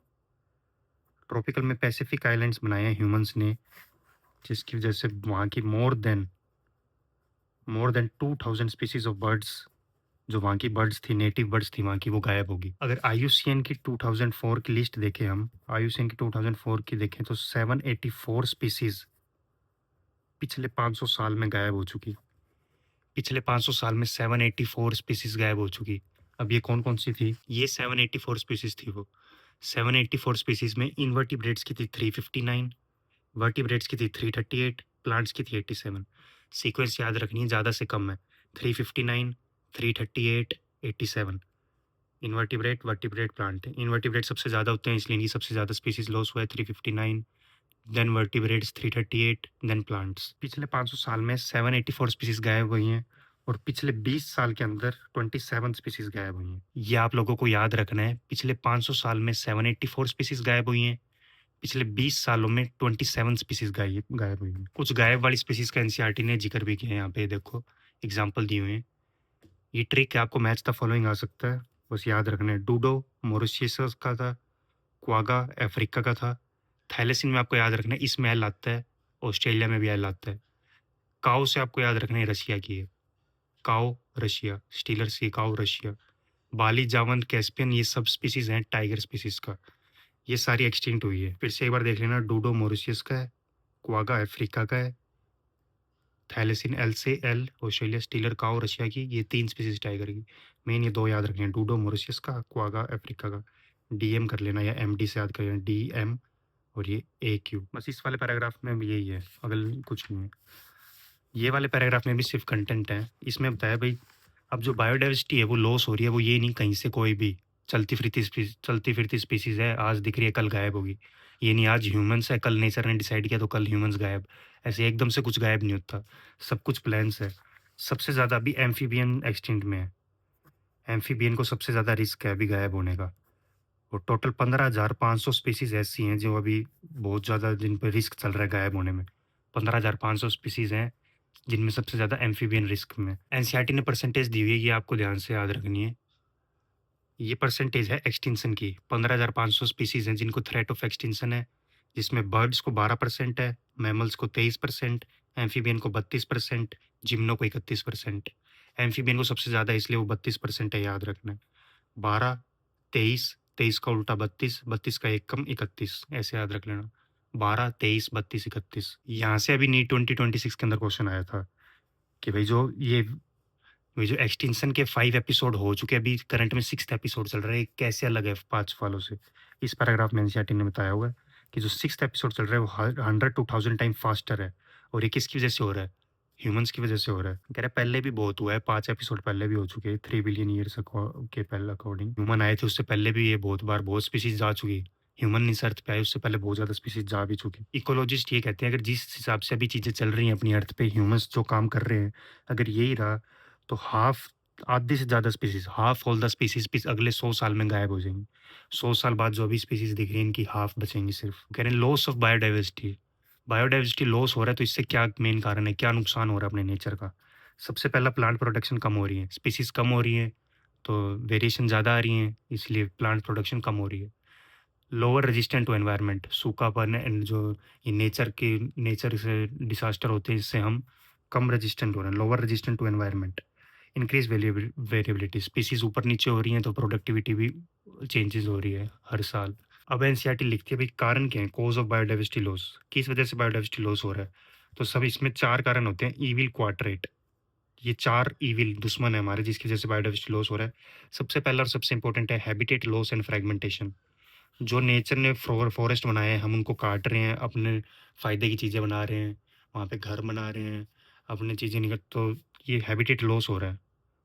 ट्रॉपिकल में पैसिफिक आइलैंड्स बनाए हैं ह्यूमंस ने, जिसकी वजह से वहाँ की more then 2000 species of birds, जो वहाँ की बर्ड्स थी, नेटिव बर्ड्स थी वहाँ की, वो गायब होगी। अगर आईयूसीएन की 2004 की लिस्ट देखें हम, आईयूसीएन की 2004 की देखें तो 784 स्पीशीज पिछले 500 साल में गायब हो चुकी। पिछले 500 साल में 784 स्पीशीज गायब हो चुकी। अब ये कौन-कौन सी थी? ये 784 स्पीशीज थी वो। 784 स्पीशीज में इनवर्टिब्रेट्स की थी 359, वर्टिब्रेट्स की थी 338, प्लांट्स की थी 87। सीक्वेंस याद रखनी है, ज़्यादा से कम है। 359, 338, 87। Invertebrate, vertebrate, plant. इनवर्टिब्रेट सबसे ज़्यादा होते हैं इसलिए इनकी सबसे ज़्यादा स्पीशीज लॉस हुआ है, 359, देन वर्टिब्रेट्स 338, देन प्लांट्स। पिछले 500 साल में 784 स्पीशीज गायब हुई हैं, और पिछले 20 साल के अंदर 27 स्पीशीज गायब हुई हैं। ये आप लोगों को याद रखना है, पिछले 500 साल में 784 स्पीशीज गायब हुई हैं, पिछले 20 सालों में 27 स्पीशीज गायब हुई हैं। कुछ गायब वाली स्पीशीज का एनसीईआरटी ने जिक्र भी किया है, यहाँ पे देखो एग्जाम्पल दिए हुए हैं। ये ट्रिक है, आपको मैच द फॉलोइंग आ सकता है, बस याद रखना है। डूडो मॉरिशस का था, क्वागा अफ्रीका का था। थैलेसिन में आपको याद रखना है इसमैल आता है, ऑस्ट्रेलिया में भी एल आता है। काऊ से आपको याद रखना है रशिया की है। काऊ रशिया, स्टीलर सी काऊ रशिया। बाली, जावन, कैस्पियन ये सब स्पीसीज़ हैं टाइगर स्पीसीज़ का। ये सारी एक्सटिंक्ट हुई है। फिर से एक बार देख लेना, डूडो मॉरिशस का है, क्वागा अफ्रीका का है, थैलेसिन एल से एल ऑस्ट्रेलिया, स्टीलर काऊ रशिया की। ये 3 स्पीसीज़ टाइगर की। मेन ये 2 याद रखने हैं, डूडो मॉरिशस का, क्वागा अफ्रीका का। डीएम कर लेना या एमडी से याद कर लेना, डीएम और ये एक्यू। बस इस वाले पैराग्राफ में भी यही है, अगल कुछ नहीं है। ये वाले पैराग्राफ में भी सिर्फ कंटेंट है। इसमें बताया भाई अब जो बायोडाइवर्सिटी है वो लॉस हो रही है, वो ये नहीं कहीं से कोई भी चलती फिरती स्पीसीज़ है, आज दिख रही है कल गायब होगी। ये नहीं आज ह्यूमन्स है, कल नेचर ने डिसाइड किया तो कल ह्यूमन्स गायब। ऐसे एकदम से कुछ गायब नहीं होता, सब कुछ प्लान्स है। सबसे ज़्यादा अभी एम्फीबियन एक्सटिंक्ट में है। एम्फीबियन को सबसे ज़्यादा रिस्क है अभी गायब होने का। और टोटल 15,500 स्पीसीज़ ऐसी हैं जो अभी बहुत ज़्यादा जिन पे रिस्क चल रहा है गायब होने में। 15,500 स्पीसीज़ हैं जिनमें सबसे ज़्यादा एम्फीबियन रिस्क में। एनसीईआरटी ने परसेंटेज दी हुई है, ये आपको ध्यान से याद रखनी है। ये परसेंटेज है एक्सटिंक्शन की। 15,500 स्पीसीज़ हैं जिनको थ्रेट ऑफ एक्सटिंक्शन है, जिसमें बर्ड्स को 12% है, मैमल्स को 23%, एम्फीबियन को 32%, जिम्नो को 31%। एम्फीबियन को सबसे ज़्यादा इसलिए वो 32% है, याद रखना है। 12, 23, 23 का उल्टा 32, 32 का एक कम 31, ऐसे याद रख लेना। 12, 23, 32, 31। यहाँ से अभी नीट 2026 के अंदर क्वेश्चन आया था कि भाई जो जो एक्सटिंक्शन के 5 एपिसोड हो चुके हैं, अभी करंट में 6th एपिसोड चल रहा है, ये कैसे अलग है 5 वालों से? इस पैराग्राफ में एनसीईआरटी ने बताया हुआ है कि जो 6th एपिसोड चल रहा है वो 100 टू 1000 टाइम फास्टर है। और ये किसकी वजह से हो रहा है? ह्यूमंस की वजह से हो रहा है। कह रहा है पहले भी बहुत हुआ है, 5 एपिसोड पहले भी हो चुके हैं, 3 बिलियन ईयर्स के पहले अकॉर्डिंग। ह्यूमन आए थे उससे पहले भी ये बहुत बार बहुत स्पीसीज जा चुकी। ह्यूमन इस अर्थ पे आए उससे पहले बहुत ज़्यादा स्पीसीज जा भी चुकी। इकोलॉजिस्ट ये कहते हैं अगर जिस हिसाब से अभी चीज़ें चल रही हैं अपनी अर्थ पे, ह्यूमंस जो काम कर रहे हैं, अगर यही रहा तो आधे से ज़्यादा species, half all the species अगले 100 साल में गायब हो जाएंगी। 100 साल बाद जो अभी स्पीसीज दिख रही है इनकी हाफ बचेंगी सिर्फ। कह रहे हैं loss of biodiversity. Biodiversity loss हो रहा है तो इससे क्या मेन कारण है, क्या नुकसान हो रहा है अपने नेचर का? सबसे पहला प्लांट प्रोडक्शन कम हो रही है, स्पीसीज कम हो रही है तो वेरिएशन ज़्यादा आ रही हैं, इसलिए प्लांट प्रोडक्शन कम हो रही है। लोअर रेजिस्टेंट टू एनवायरनमेंट, सूखापन एंड जो ये नेचर से डिसास्टर होते हैं इससे हम कम रेजिस्टेंट हो रहे हैं। Lower resistant to environment, increase variability, species ऊपर नीचे हो रही हैं तो प्रोडक्टिविटी भी चेंजेस हो रही है हर साल। अब एनसीईआरटी लिखती है भाई कारण क्या है, कॉज ऑफ बायोडाइवर्सिटी लॉस, किस वजह से बायोडाइवर्सिटी लॉस हो रहा है? तो सब इसमें 4 कारण होते हैं। ईविल क्वाड्रेट, ये 4 ईविल दुश्मन है हमारे जिसकी वजह से बायोडाइवर्सिटी लॉस हो रहा है। सबसे पहला और सबसे इंपॉर्टेंट है हैबिटेट लॉस एंड फ्रेगमेंटेशन। जो नेचर ने फॉरेस्ट बनाए हैं हम उनको काट रहे हैं, अपने फ़ायदे की चीज़ें बना रहे हैं, वहाँ पे घर बना रहे हैं, अपनी चीज़ें निकल, तो ये हैबिटेट लॉस हो रहा है।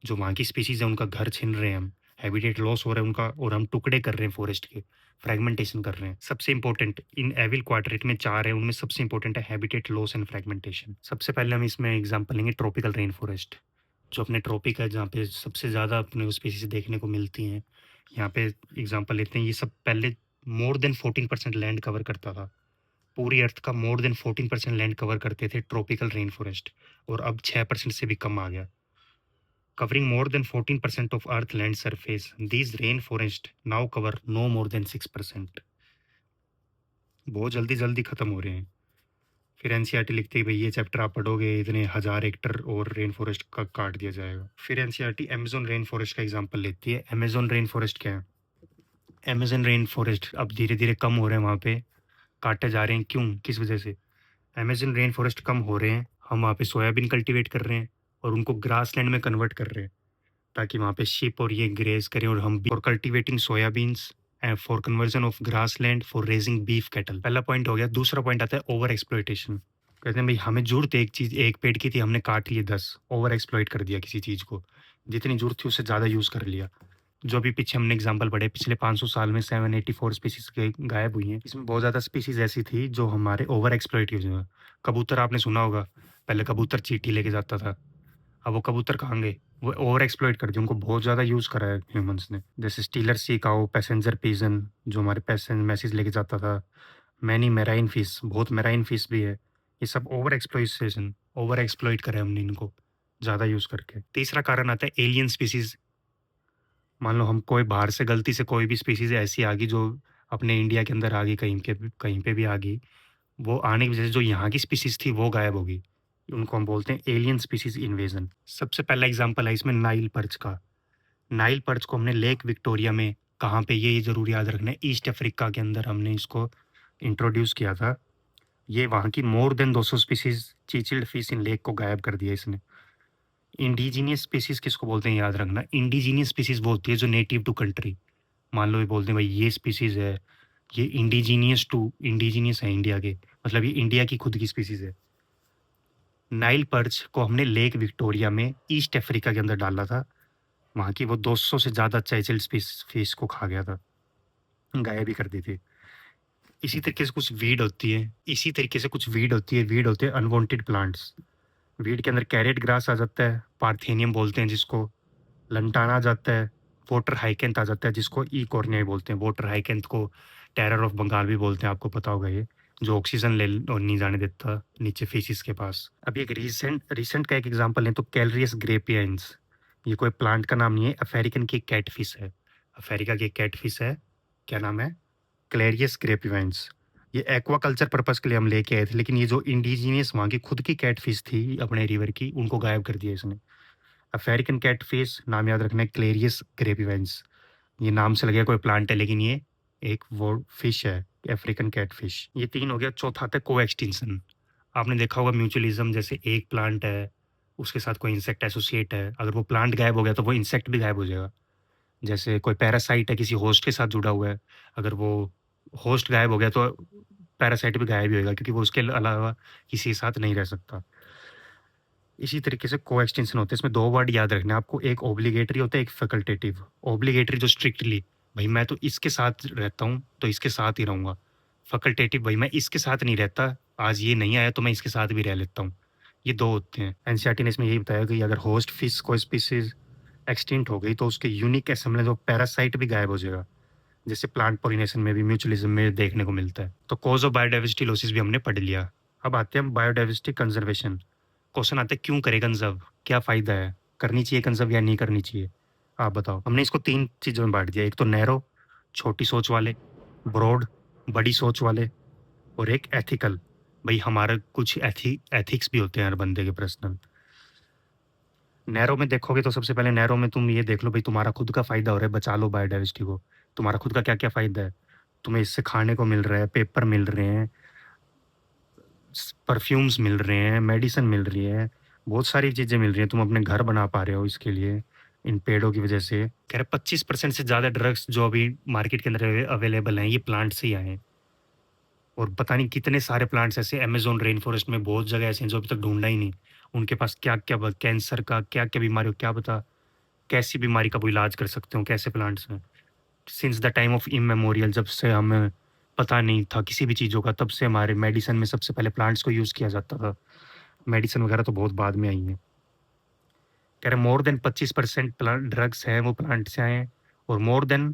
जो वहाँ की स्पीसीज़ है उनका घर छीन रहे हैं हम, हैबिटेट लॉस हो रहा है उनका और हम टुकड़े कर रहे हैं फॉरेस्ट के, फ्रेगमेंटेशन कर रहे हैं। सबसे इंपॉर्टेंट इन एविल क्वाड्रेट में 4 है, उनमें सबसे इंपॉर्टेंट है हैबिटेट लॉस एंड फ्रेगमेंटेशन। सबसे पहले हम इसमें एग्जांपल लेंगे ट्रॉपिकल रेन फॉरेस्ट, जो अपने ट्रॉपिक है जहाँ पे सबसे ज़्यादा अपने को स्पीसीज़ देखने को मिलती हैं। यहाँ पे एग्जांपल लेते हैं, ये सब पहले मोर देन 14% लैंड कवर करता था। पूरी अर्थ का मोर देन 14% लैंड कवर करते थे ट्रॉपिकल रेन फॉरेस्ट, और अब 6% से भी कम आ गया। Covering more than 14% of earth land surface, these rain forest now cover no more than 6%। बहुत जल्दी जल्दी खत्म हो रहे हैं। फिर एनसीईआरटी लिखती है भाई ये चैप्टर आप पढ़ोगे इतने 1000 हेक्टर और रेन फॉरेस्ट का काट दिया जाएगा। फिर एनसीईआरटी अमेज़न रेन फॉरेस्ट का एग्जांपल लेती है। अमेज़न रेन फॉरेस्ट क्या है? अमेज़न रेन फॉरेस्ट अब धीरे-धीरे कम हो रहे हैं, वहाँ पे काटे जा रहे हैं, क्यों? किस वजह से? अमेज़न रेन फॉरेस्ट कम हो रहे हैं, हम वहाँ पे सोयाबीन कल्टीवेट कर रहे हैं और उनको ग्रासलैंड में कन्वर्ट कर रहे हैं, ताकि वहाँ पे शीप और ये ग्रेज़ करें और हम भी for cultivating soya beans and for conversion of grassland for raising beef cattle. पहला पॉइंट हो गया। दूसरा पॉइंट आता है ओवर एक्सप्लॉइटेशन। कहते हैं भाई हमें ज़रूरत है एक पेड़ की थी, हमने काट लिए 10, ओवर एक्सप्लॉइट कर दिया किसी चीज़ को, जितनी ज़रूरत थी उससे ज़्यादा यूज़ कर लिया। जो अभी पीछे हमने एग्जांपल पढ़े, पिछले 500 साल में 784 स्पीसीज गायब हुई हैं। इसमें बहुत ज़्यादा स्पीसीज ऐसी थी जो हमारे ओवर एक्सप्लॉइट यूज हुए। कबूतर आपने सुना होगा, पहले कबूतर चींटी लेके जाता था, अब वो कबूतर कहाँ गए? वो ओवर एक्सप्लॉइट कर दिया, उनको बहुत ज़्यादा यूज़ करा है ह्यूमंस ने। जैसे स्टीलर सी काऊ, पैसेंजर पिजन जो हमारे मैसेज लेके जाता था, मैनी मेराइन फिश, बहुत मेराइन फिश भी है। ये सब ओवर एक्सप्लॉइट करे हमने इनको ज़्यादा यूज़ करके। तीसरा कारण आता है एलियन स्पीसीज। मान लो हम कोई बाहर से गलती से कोई भी स्पीसीज ऐसी आ गई जो अपने इंडिया के अंदर आ गई, कहीं पे भी आ गई, वो आने की वजह से जो यहाँ की स्पीसीज़ थी वो गायब हो गई। उनको हम बोलते हैं एलियन स्पीसीज़ इन्वेजन। सबसे पहला एग्ज़ाम्पल है इसमें नाइल पर्च का। नाइल पर्च को हमने लेक विक्टोरिया में, कहाँ पे ये ज़रूर याद रखना है, ईस्ट अफ्रीका के अंदर हमने इसको इंट्रोड्यूस किया था। ये वहाँ की more than 200 species cichlid fish in lake को गायब कर दिया इसने। इंडिजीनियस स्पीसीज़ किसको बोलते हैं याद रखना। इंडिजीनियस स्पीसीज़ वो होती है जो नेटिव टू कंट्री। मान लो ये बोलते हैं भाई ये स्पीसीज़ है, ये इंडिजीनियस है इंडिया के, मतलब ये इंडिया की खुद की स्पीसीज़ है। नाइल पर्च को हमने लेक विक्टोरिया में ईस्ट अफ्रीका के अंदर डाला था। वहाँ की वो 200 से ज़्यादा चेचिल्ड फिश को खा गया था, गायब ही कर दी थी। इसी तरीके से कुछ वीड होती है, वीड होते हैं अनवांटेड प्लांट्स। वीड के अंदर कैरेट ग्रास आ जाता है, पार्थेनियम बोलते हैं जिसको, लंटाना आ जाता है, वाटर हाइकेंथ आ जाता है जिसको ई कॉर्नियाई बोलते हैं। वाटर हाइकेंथ को टेरर ऑफ बंगाल भी बोलते हैं, आपको पता होगा ये, जो ऑक्सीजन ले और नहीं जाने देता नीचे फिशिस के पास। अभी एक रीसेंट का एक एग्जांपल है तो कैलरियस ग्रेपियंस, ये कोई प्लांट का नाम नहीं है, अफ्रीकन की कैटफिश है, अफ्रीका की कैटफिश है, क्या नाम है, क्लेरियस ग्रेपियंस। ये एक्वाकल्चर पर्पस के लिए हम लेके आए थे, लेकिन ये जो इंडिजीनियस वहाँ की खुद की कैटफिश थी अपने रिवर की, उनको गायब कर दिया इसने। अफ्रीकन कैटफिश नाम याद रखना है, क्लेरियस ग्रेपियंस। ये नाम से लगे कोई प्लांट है, लेकिन ये एक वो फिश है, अफ्रीकन कैटफिश। ये 3 हो गया। चौथा आता है को एक्सटिंक्शन। आपने देखा होगा म्यूचुअलिज्म, जैसे एक प्लांट है उसके साथ कोई इंसेक्ट एसोसिएट है, अगर वो प्लांट गायब हो गया तो वो इंसेक्ट भी गायब हो जाएगा। जैसे कोई पैरासाइट है किसी होस्ट के साथ जुड़ा हुआ है, अगर वो होस्ट गायब हो गया तो पैरासाइट भी गायब ही होगा, क्योंकि वो उसके अलावा किसी के साथ नहीं रह सकता। इसी तरीके से को एक्सटेंशन होते हैं। इसमें 2 वर्ड याद रखने हैं आपको, एक ऑब्लिगेटरी होता है, एक फैकल्टेटिव। ऑब्लिगेटरी जो स्ट्रिक्टली भाई मैं तो इसके साथ रहता हूँ तो इसके साथ ही रहूँगा। फैकल्टेटिव भाई मैं इसके साथ नहीं रहता, आज ये नहीं आया तो मैं इसके साथ भी रह लेता हूँ। ये 2 होते हैं। एनसीईआरटी ने इसमें यही बताया कि अगर होस्ट फिश कोई स्पीशीज एक्सटिंक्ट हो गई तो उसके यूनिक एसेंबलेंस ऑफ पैरासाइट भी गायब हो जाएगा, जैसे प्लांट पॉलिनेशन में भी म्यूचुअलिज्म में देखने को मिलता है। तो कॉज ऑफ बायोडाइवर्सिटी लॉसेस भी हमने पढ़ लिया। अब आते हैं बायोडाइवर्सिटी कंजर्वेशन। क्वेश्चन आता है क्यों करे कंजर्व, क्या फ़ायदा है, करनी चाहिए कंजर्व या नहीं करनी चाहिए, आप बताओ। हमने इसको 3 चीज़ों में बाँट दिया, एक तो नैरो, छोटी सोच वाले, ब्रॉड, बड़ी सोच वाले, और एक एथिकल, भाई हमारा कुछ एथिक्स भी होते हैं हर बंदे के पर्सनल। नैरो में देखोगे तो सबसे पहले नैरो में तुम ये देख लो भाई तुम्हारा खुद का फ़ायदा हो रहा है, बचा लो बायोडाइवर्सिटी को। तुम्हारा खुद का क्या-क्या फ़ायदा है? तुम्हें इससे खाने को मिल रहा है, पेपर मिल रहे हैं, परफ्यूम्स मिल रहे हैं, मेडिसिन मिल रही है, बहुत सारी चीज़ें मिल रही हैं, तुम अपने घर बना पा रहे हो इसके लिए, इन पेड़ों की वजह से। कह रहे 25% से ज़्यादा ड्रग्स जो अभी मार्केट के अंदर अवेलेबल हैं, ये प्लांट से ही आए हैं। और पता नहीं कितने सारे प्लांट्स ऐसे अमेज़न रेन फॉरेस्ट में बहुत जगह ऐसे हैं जो अभी तक ढूँढा ही नहीं। उनके पास क्या-क्या कैंसर का क्या-क्या बीमारी हो, क्या पता कैसी बीमारी का वो इलाज कर सकते हो, कैसे प्लांट्स हैं। Since the time of immemorial, जब से हमें पता नहीं था किसी भी चीज़ों का, तब से हमारे मेडिसिन में सबसे पहले प्लांट्स को यूज़ किया जाता था। मेडिसिन वगैरह तो बहुत बाद में आई हैं। कह रहे मोर देन 25% प्लांट ड्रग्स हैं वो प्लांट से आए हैं, और मोर देन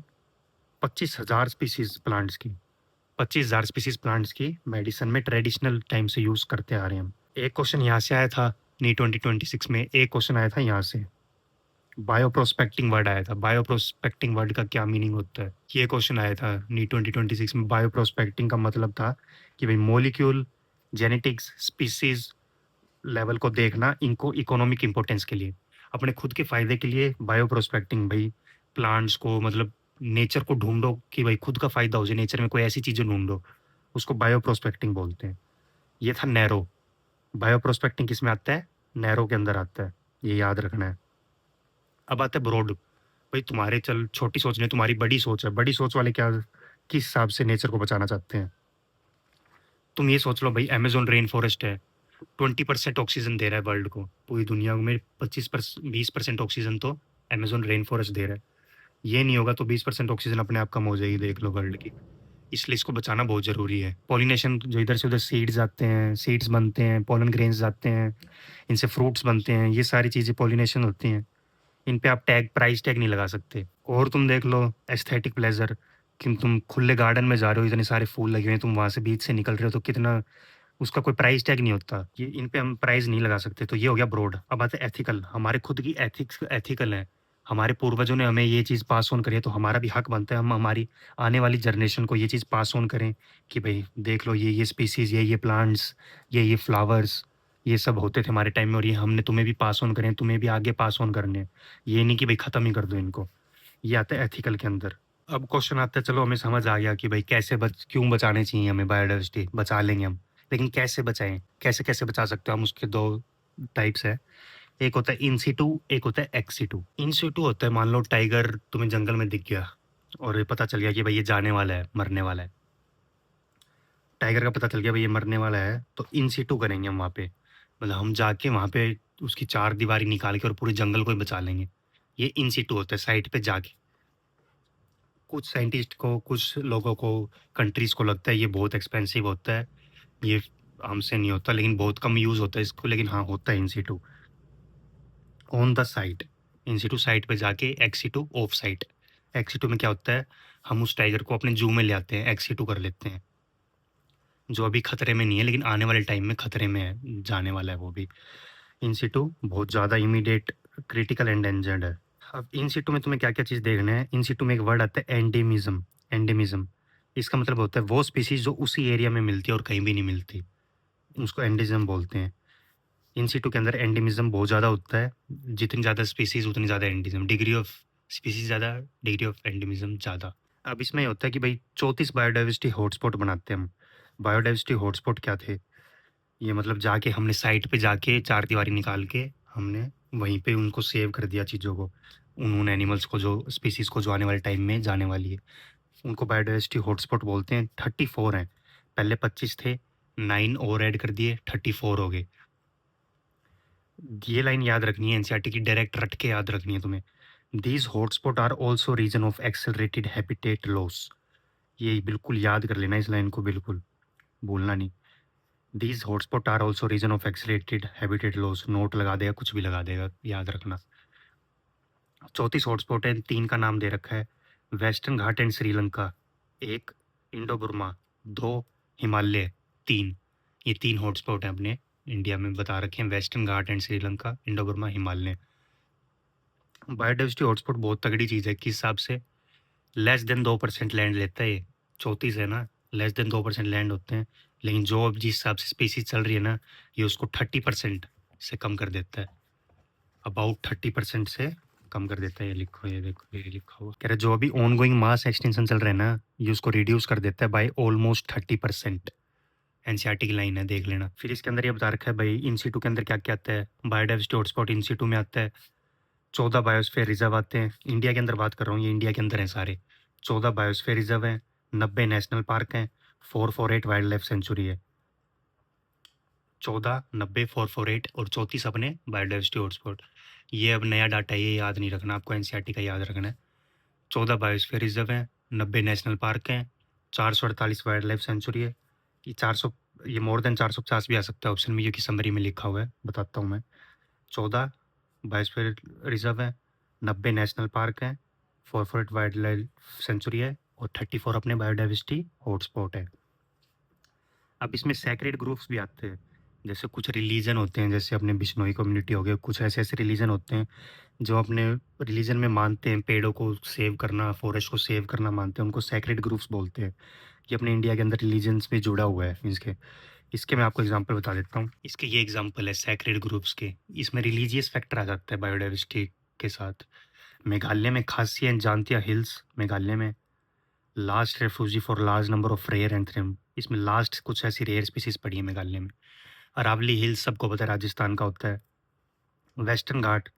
25,000 स्पीसीज प्लांट्स की, 25,000 स्पीसीज प्लांट्स की मेडिसिन में ट्रेडिशनल टाइम से यूज़ करते आ रहे हैं हम। एक क्वेश्चन यहाँ से आया था नीट 2026 में, एक क्वेश्चन आया था यहाँ से, बायो प्रोस्पेक्टिंग वर्ड आया था। बायो प्रोस्पेक्टिंग वर्ड का क्या मीनिंग होता है, ये क्वेश्चन आया था नीट 2026 में। बायो प्रोस्पेक्टिंग का मतलब था कि भाई मॉलिक्यूल, जेनेटिक्स, स्पीसीज लेवल को देखना, इनको इकोनॉमिक इंपॉर्टेंस के लिए, अपने खुद के फ़ायदे के लिए बायो प्रोस्पेक्टिंग, भाई प्लांट्स को मतलब नेचर को ढूँढो कि भाई खुद का फ़ायदा हो जाए, नेचर में कोई ऐसी चीज़ें ढूँढो, उसको बायो प्रोस्पेक्टिंग बोलते हैं। ये था नैरो। बायो प्रोस्पेक्टिंग किसमें आता है? नैरो के अंदर आता है, ये याद रखना है। अब आता है ब्रॉड। भाई तुम्हारे चल छोटी सोच नहीं, तुम्हारी बड़ी सोच है। बड़ी सोच वाले क्या, किस हिसाब से नेचर को बचाना चाहते हैं? तुम ये सोच लो भाई अमेज़न रेन फॉरेस्ट है, 20% ऑक्सीजन दे रहा है वर्ल्ड को, पूरी दुनिया में 20% ऑक्सीजन तो अमेज़न रेन फॉरेस्ट दे रहा है। ये नहीं होगा तो 20% ऑक्सीजन अपने आप कम हो जाएगी, देख लो वर्ल्ड की। इसलिए इसको बचाना बहुत ज़रूरी है। पॉलिनेशन, जो इधर से उधर सीड्स आते हैं, सीड्स बनते हैं, पोलन ग्रेन्स आते हैं, इनसे फ्रूट्स बनते हैं, ये सारी चीज़ें पॉलिनेशन होती हैं। इन पे आप प्राइस टैग नहीं लगा सकते। और तुम देख लो एस्थेटिक प्लेजर, कि तुम खुले गार्डन में जा रहे हो, इतने सारे फूल लगे हुए हैं, तुम वहाँ से बीच से निकल रहे हो तो कितना, उसका कोई प्राइस टैग नहीं होता। ये इन पे हम प्राइस नहीं लगा सकते। तो ये हो गया ब्रॉड। अब आते हैं एथिकल। हमारे खुद की एथिकल है, हमारे पूर्वजों ने हमें ये चीज़ पास ऑन करी है, तो हमारा भी हक बनता है हम हमारी आने वाली जनरेशन को ये चीज़ पास ऑन करें कि भई देख लो ये स्पीशीज़, ये प्लांट्स, ये फ्लावर्स, ये सब होते थे हमारे टाइम में और ये हमने तुम्हें भी पास ऑन करे हैं, तुम्हें भी आगे पास ऑन करने हैं। ये नहीं कि भई खत्म ही कर दो इनको। ये आता है एथिकल के अंदर। अब क्वेश्चन आता है, चलो हमें समझ आ गया कि भई क्यों बचाने चाहिए हमें बायोडायवर्सिटी, बचा लेंगे हम। लेकिन कैसे बचाएँ? कैसे-कैसे बचा सकते हो हम, उसके 2 टाइप्स हैं। एक होता है इन सिटू, एक होता है एक्स सिटू। इन सिटू होता है, मान लो टाइगर तुम्हें जंगल में दिख गया और ये पता चल गया कि भाई ये जाने वाला है, मरने वाला है। टाइगर का पता चल गया भाई ये मरने वाला है, तो इन सिटू करेंगे हम वहाँ पे। मतलब हम जाके वहाँ पे उसकी चारदीवारी निकाल के और पूरे जंगल को ही बचा लेंगे। ये इन सिटू होता है, साइट पे जाके। कुछ साइंटिस्ट को, कुछ लोगों को, कंट्रीज़ को लगता है ये बहुत एक्सपेंसिव होता है, ये हमसे नहीं होता, लेकिन बहुत कम यूज़ होता है इसको, लेकिन हाँ, होता है in situ. On the site, in situ site पे जाके ex situ off site. Ex situ में क्या होता है, हम उस टाइगर को अपने जू में ले आते हैं, एक्स सिटू कर लेते हैं, जो अभी खतरे में नहीं है लेकिन आने वाले टाइम में खतरे में है, जाने वाला है वो भी। इन सिटू बहुत ज़्यादा इमीडिएट, क्रिटिकल, एंडेंजर्ड है। अब इन सिटू में तुम्हें क्या-क्या चीज़ देखना है, इन सिटू में एक वर्ड आता है एंडेमिज़्म। एंडेमिज़्म इसका मतलब होता है वो स्पीशीज़ जो उसी एरिया में मिलती है और कहीं भी नहीं मिलती, उसको एंडेमिज़्म बोलते हैं। इन सिटू के अंदर एंडेमिज़्म बहुत ज़्यादा होता है, जितनी ज़्यादा स्पीशीज़ उतनी ज़्यादा एंडेमिज़्म, डिग्री ऑफ स्पीशीज़ ज़्यादा, डिग्री ऑफ एंडेमिज़्म ज़्यादा। अब इसमें ये होता है कि भाई 34 बायोडायवर्सिटी हॉटस्पॉट बनाते हैं हम। बायोडायवर्सिटी हॉटस्पॉट क्या थे? ये मतलब जाके हमने साइट पे जाके चारदीवारी निकाल के हमने वहीं पे उनको सेव कर दिया चीज़ों को, उन एनिमल्स को, जो स्पीशीज़ को जो आने वाले टाइम में जाने वाली है। उनको बायोडायवर्सिटी हॉटस्पॉट बोलते हैं। 34 हैं, पहले 25 थे, 9 और ऐड कर दिए, 34 हो गए। ये लाइन याद रखनी है, एनसीईआरटी की डायरेक्ट रट के याद रखनी है तुम्हें। These hotspot are also region of accelerated habitat loss. ये बिल्कुल याद कर लेना, इस लाइन को बिल्कुल भूलना नहीं। These hotspot are also region of accelerated habitat loss, note लगा देगा, कुछ भी लगा देगा, याद रखना। 34 हॉटस्पॉट है, 3 का नाम दे रखा है, Western Ghat and Sri Lanka 1, Indo Burma 2, Himalaya 3। ये 3 हॉटस्पॉट हैं अपने इंडिया में बता रखे हैं, Western Ghat and Sri Lanka, Indo Burma, Himalaya. Biodiversity hotspot बहुत तगड़ी चीज़ है, किस हिसाब से, लेस देन 2% लैंड लेता है ये। 34 है ना, लेस देन 2% लैंड होते हैं, लेकिन जो अब जिस हिसाब से स्पीसीज चल रही है ना, ये उसको 30% से कम कर देता है, अबाउट 30% से कम कर देता है। ये लिखो, ये देखो, ये लिखा हुआ कह रहा है जो अभी ऑन गोइंग मास एक्सटेंशन चल रहा है ना, ये उसको रिड्यूस कर देता है बाय ऑलमोस्ट 30%। एनसीईआरटी की लाइन है, देख लेना। फिर इसके अंदर ये बता रखा है भाई इन सिटू के अंदर क्या क्या आता है। बायोडाइवर्सिटी हॉटस्पॉट इन सिटू में आता है, 14 बायोस्फीयर रिजर्व आते हैं। इंडिया के अंदर बात कर रहा हूँ, ये इंडिया के अंदर हैं सारे। 14 बायोस्फीयर रिजर्व हैं, 90 नेशनल पार्क हैं, 448 वाइल्ड लाइफ सेंचुरी है। 14, 90, 448 और 34 अपने बायोडाइवर्सिटी हॉटस्पॉट। ये अब नया डाटा है, ये याद नहीं रखना आपको, एनसीईआरटी का याद रखना है। 14 बायोस्फीयर रिजर्व हैं, 90 नेशनल पार्क हैं, 448 वाइल्ड लाइफ सेंचुरी है। ये 400, ये मोर देन 450 भी आ सकता है ऑप्शन में, क्योंकि समरी में लिखा हुआ है, बताता हूँ मैं। 14 बायोस्फीयर रिजर्व है, 90 नेशनल पार्क हैं, 448 वाइल्ड लाइफ सेंचुरी है और 34 अपने बायोडाइवर्सिटी हॉटस्पॉट है। अब इसमें सैक्रेड ग्रुप्स भी आते हैं, जैसे कुछ रिलीजन होते हैं, जैसे अपने बिश्नोई कम्युनिटी हो गए, कुछ ऐसे ऐसे रिलीजन होते हैं जो अपने रिलीजन में मानते हैं पेड़ों को सेव करना, फॉरेस्ट को सेव करना मानते हैं, उनको सैक्रेड ग्रुप्स बोलते हैं। ये अपने इंडिया के अंदर रिलीजन्स में जुड़ा हुआ है। इसके मैं आपको एग्जांपल बता देता हूँ। इसके ये एग्जांपल है सैक्रेड ग्रुप्स के, इसमें रिलीजियस फैक्टर आ जाता है बायोडाइवर्सिटी के साथ। मेघालय में खासी एंड जांतिया हिल्स, मेघालय में last refugee for large number of rare anthurium, इसमें लास्ट कुछ ऐसी रेयर स्पीसीज पड़ी है मेघालय में। अरावली हिल्स सबको पता है, राजस्थान का होता है। वेस्टर्न घाट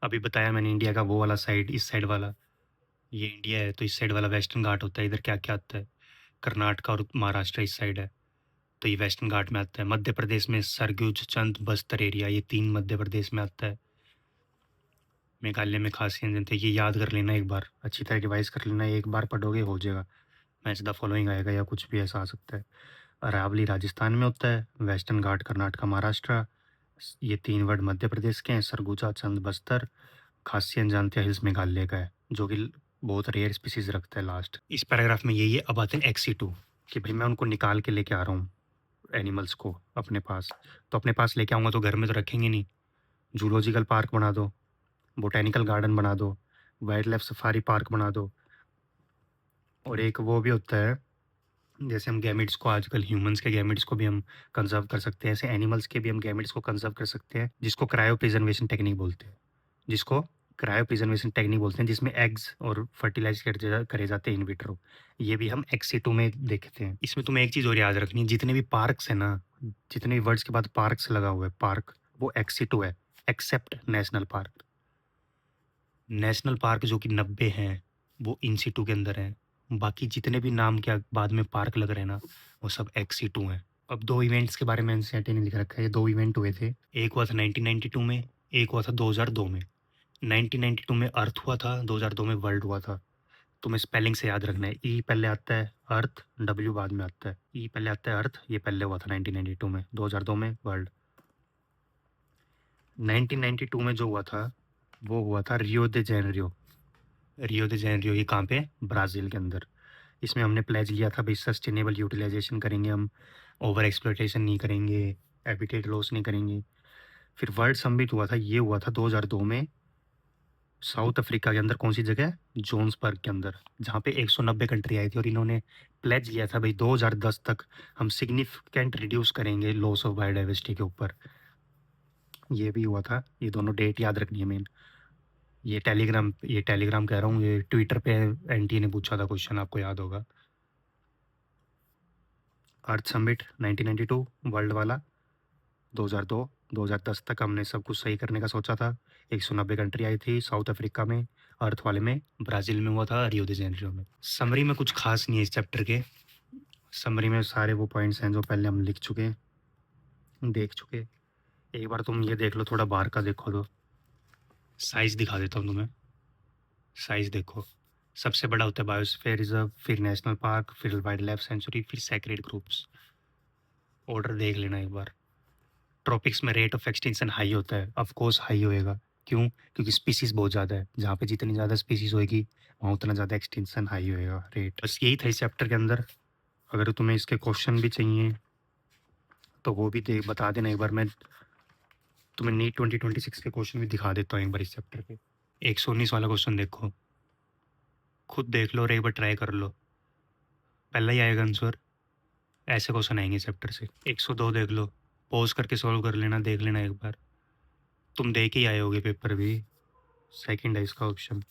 अभी बताया मैंने, इंडिया का वो वाला साइड, इस साइड वाला, ये इंडिया है तो इस साइड वाला वेस्टर्न घाट होता है। इधर क्या क्या आता है, कर्नाटका और महाराष्ट्र इस साइड है, तो ये वेस्टर्न घाट में आता है। मध्य प्रदेश में सरगुज, चंद, बस्तर एरिया, ये 3 मध्य प्रदेश में आता है। मेघालय में खासी एंजन थे, ये याद कर लेना एक बार, अच्छी तरह रिवाइज कर लेना, एक बार पढ़ोगे हो जाएगा, मैच द फॉलोइंग आएगा या कुछ भी ऐसा आ सकता है। अरावली राजस्थान में होता है, वेस्टर्न घाट कर्नाटका, महाराष्ट्र, ये 3 वर्ड मध्य प्रदेश के हैं, सरगुजा, चंद, बस्तर। खासी अनजानतिया हिल्स मेघालय का है, जो कि बहुत रेयर स्पीसीज रखता है लास्ट। इस पैराग्राफ में यही है। अब आते हैं एक्सी2, कि भाई मैं उनको निकाल के लेके आ रहा हूँ एनिमल्स को अपने पास, तो अपने पास लेके आऊँगा तो घर में तो रखेंगे नहीं, जूलॉजिकल पार्क बना दो, बोटेनिकल गार्डन बना दो, वाइल्ड लाइफ सफारी पार्क बना दो। और एक वो भी होता है, जैसे हम गैमेट्स को आजकल ह्यूमंस के गैमेट्स को भी हम कंजर्व कर सकते हैं, ऐसे एनिमल्स के भी हम गैमेट्स को कंजर्व कर सकते हैं, जिसको क्रायो प्रिजर्वेशन टेक्निक बोलते हैं। जिसको क्रायो प्रिजर्वेशन टेक्निक बोलते हैं, जिसमें एग्स और फर्टिलाइज करे जाते हैं इन विट्रो। ये भी हम एक्सी2 में देखते हैं। इसमें तुम्हें एक चीज़ और याद रखनी है, जितने भी पार्क्स है ना, जितने भी वर्ड्स के बाद पार्क्स लगा हुआ है पार्क, वो एक्सी2 है, except national park. National park जो कि 90 हैं वो इन सिटू के अंदर हैं। बाकी जितने भी नाम के बाद में पार्क लग रहे हैं ना, वो सब एक्सी2 हैं। अब 2 इवेंट्स के बारे में एनसीईआरटी ने लिख रखा है। ये 2 इवेंट हुए थे, एक हुआ था 1992 में, एक हुआ था 2002 में। 1992 में अर्थ हुआ था, 2002 में वर्ल्ड हुआ था। तुम्हें स्पेलिंग से याद रखना है, ई पहले आता है अर्थ, डब्ल्यू बाद में आता है। ई पहले आता है अर्थ, ये पहले हुआ था 1992 में, 2002 में वर्ल्ड। 1992 में जो हुआ था वो हुआ था रियो दे जेनेरियो। रियो दे जेनेरियो ये कहाँ पे? ब्राज़ील के अंदर। इसमें हमने प्लेज लिया था भाई सस्टेनेबल यूटिलाइजेशन करेंगे हम, ओवर एक्सप्लॉयटेशन नहीं करेंगे, हैबिटेट लॉस नहीं करेंगे। फिर वर्ल्ड समिट हुआ था, ये हुआ था 2002 में साउथ अफ्रीका के अंदर। कौन सी जगह? जोन्सबर्ग के अंदर, जहाँ पे 190 कंट्री आई थी और इन्होंने प्लेज लिया था भाई 2010 तक हम सिग्निफिकेंट रिड्यूस करेंगे लॉस ऑफ बायोडाइवर्सिटी के ऊपर। ये भी हुआ था। ये दोनों डेट याद रखनी है मेन। ये टेलीग्राम कह रहा हूँ, ये ट्विटर पे एनटी ने पूछा था क्वेश्चन, आपको याद होगा। अर्थ समिट 1992 वर्ल्ड वाला, 2002 2010 तक हमने सब कुछ सही करने का सोचा था। 190 कंट्री आई थी साउथ अफ्रीका में, अर्थ वाले में ब्राज़ील में हुआ था, रियो दे जेनेरियो में। समरी में कुछ खास नहीं है इस चैप्टर के। समरी में सारे वो पॉइंट्स हैं जो पहले हम लिख चुके, देख चुके। एक बार तुम ये देख लो, थोड़ा बाहर का देखो तो साइज़ दिखा देता हूँ तुम्हें। साइज़ देखो, सबसे बड़ा होता है बायोस्फीयर रिजर्व, फिर नेशनल पार्क, फिर वाइल्ड लाइफ सेंचुरी, फिर सैक्रेड ग्रुप्स। ऑर्डर देख लेना एक बार। ट्रॉपिक्स में रेट ऑफ एक्सटिंक्शन हाई होता है, ऑफ कोर्स हाई होएगा। क्यों? क्योंकि स्पीसीज बहुत ज़्यादा है, जहाँ पे जितनी ज़्यादा स्पीसीज होएगी वहाँ उतना ज़्यादा एक्सटिंक्शन हाई होएगा रेट। बस यही था इस चैप्टर के अंदर। अगर तुम्हें इसके क्वेश्चन भी चाहिए तो वो भी बता देना एक बार। मैं तुम्हें नीट 2026 के क्वेश्चन भी दिखा देता हूँ एक बार इस चैप्टर के। 119 वाला क्वेश्चन देखो, खुद देख लो और एक बार ट्राई कर लो, पहला ही आएगा आंसर। ऐसे क्वेश्चन आएंगे चैप्टर से। 102 देख लो, पॉज करके सॉल्व कर लेना, देख लेना एक बार। तुम देख ही आए होगे पेपर भी, सेकंड है इसका ऑप्शन।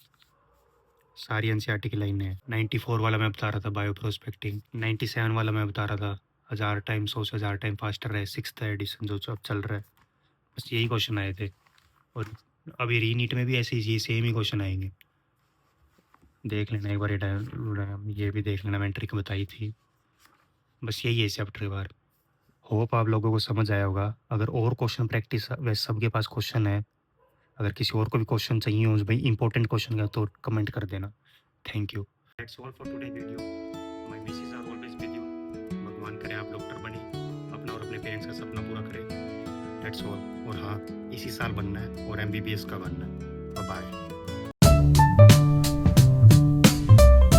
सारी एनसीईआरटी की लाइन है। 94 वाला मैं बता रहा था बायो प्रोस्पेक्टिंग। 97 वाला मैं बता रहा था 1000 टाइम 100 से 1000 टाइम फास्टर है, 6th एडिशन जो अब चल रहा है। बस यही क्वेश्चन आए थे और अभी रीनीट में भी ऐसे ही सेम ही क्वेश्चन आएंगे। देख लेना एक बार, ये भी देख लेना, मैंने ट्रिक बताई थी। बस यही है इस चैप्टर के बारे। होप आप लोगों को समझ आया होगा। अगर और क्वेश्चन प्रैक्टिस, वैसे सबके पास क्वेश्चन है, अगर किसी और को भी क्वेश्चन चाहिए हो भाई इंपॉर्टेंट क्वेश्चन का, तो कमेंट कर देना। Thank you. That's all for today video. My wishes are always with you. भगवान करे आप डॉक्टर बने, अपना और अपने पेरेंट्स का सपना पूरा करें। That's all. और हाँ, इसी साल बनना है और एमबीबीएस का बनना है। बाय।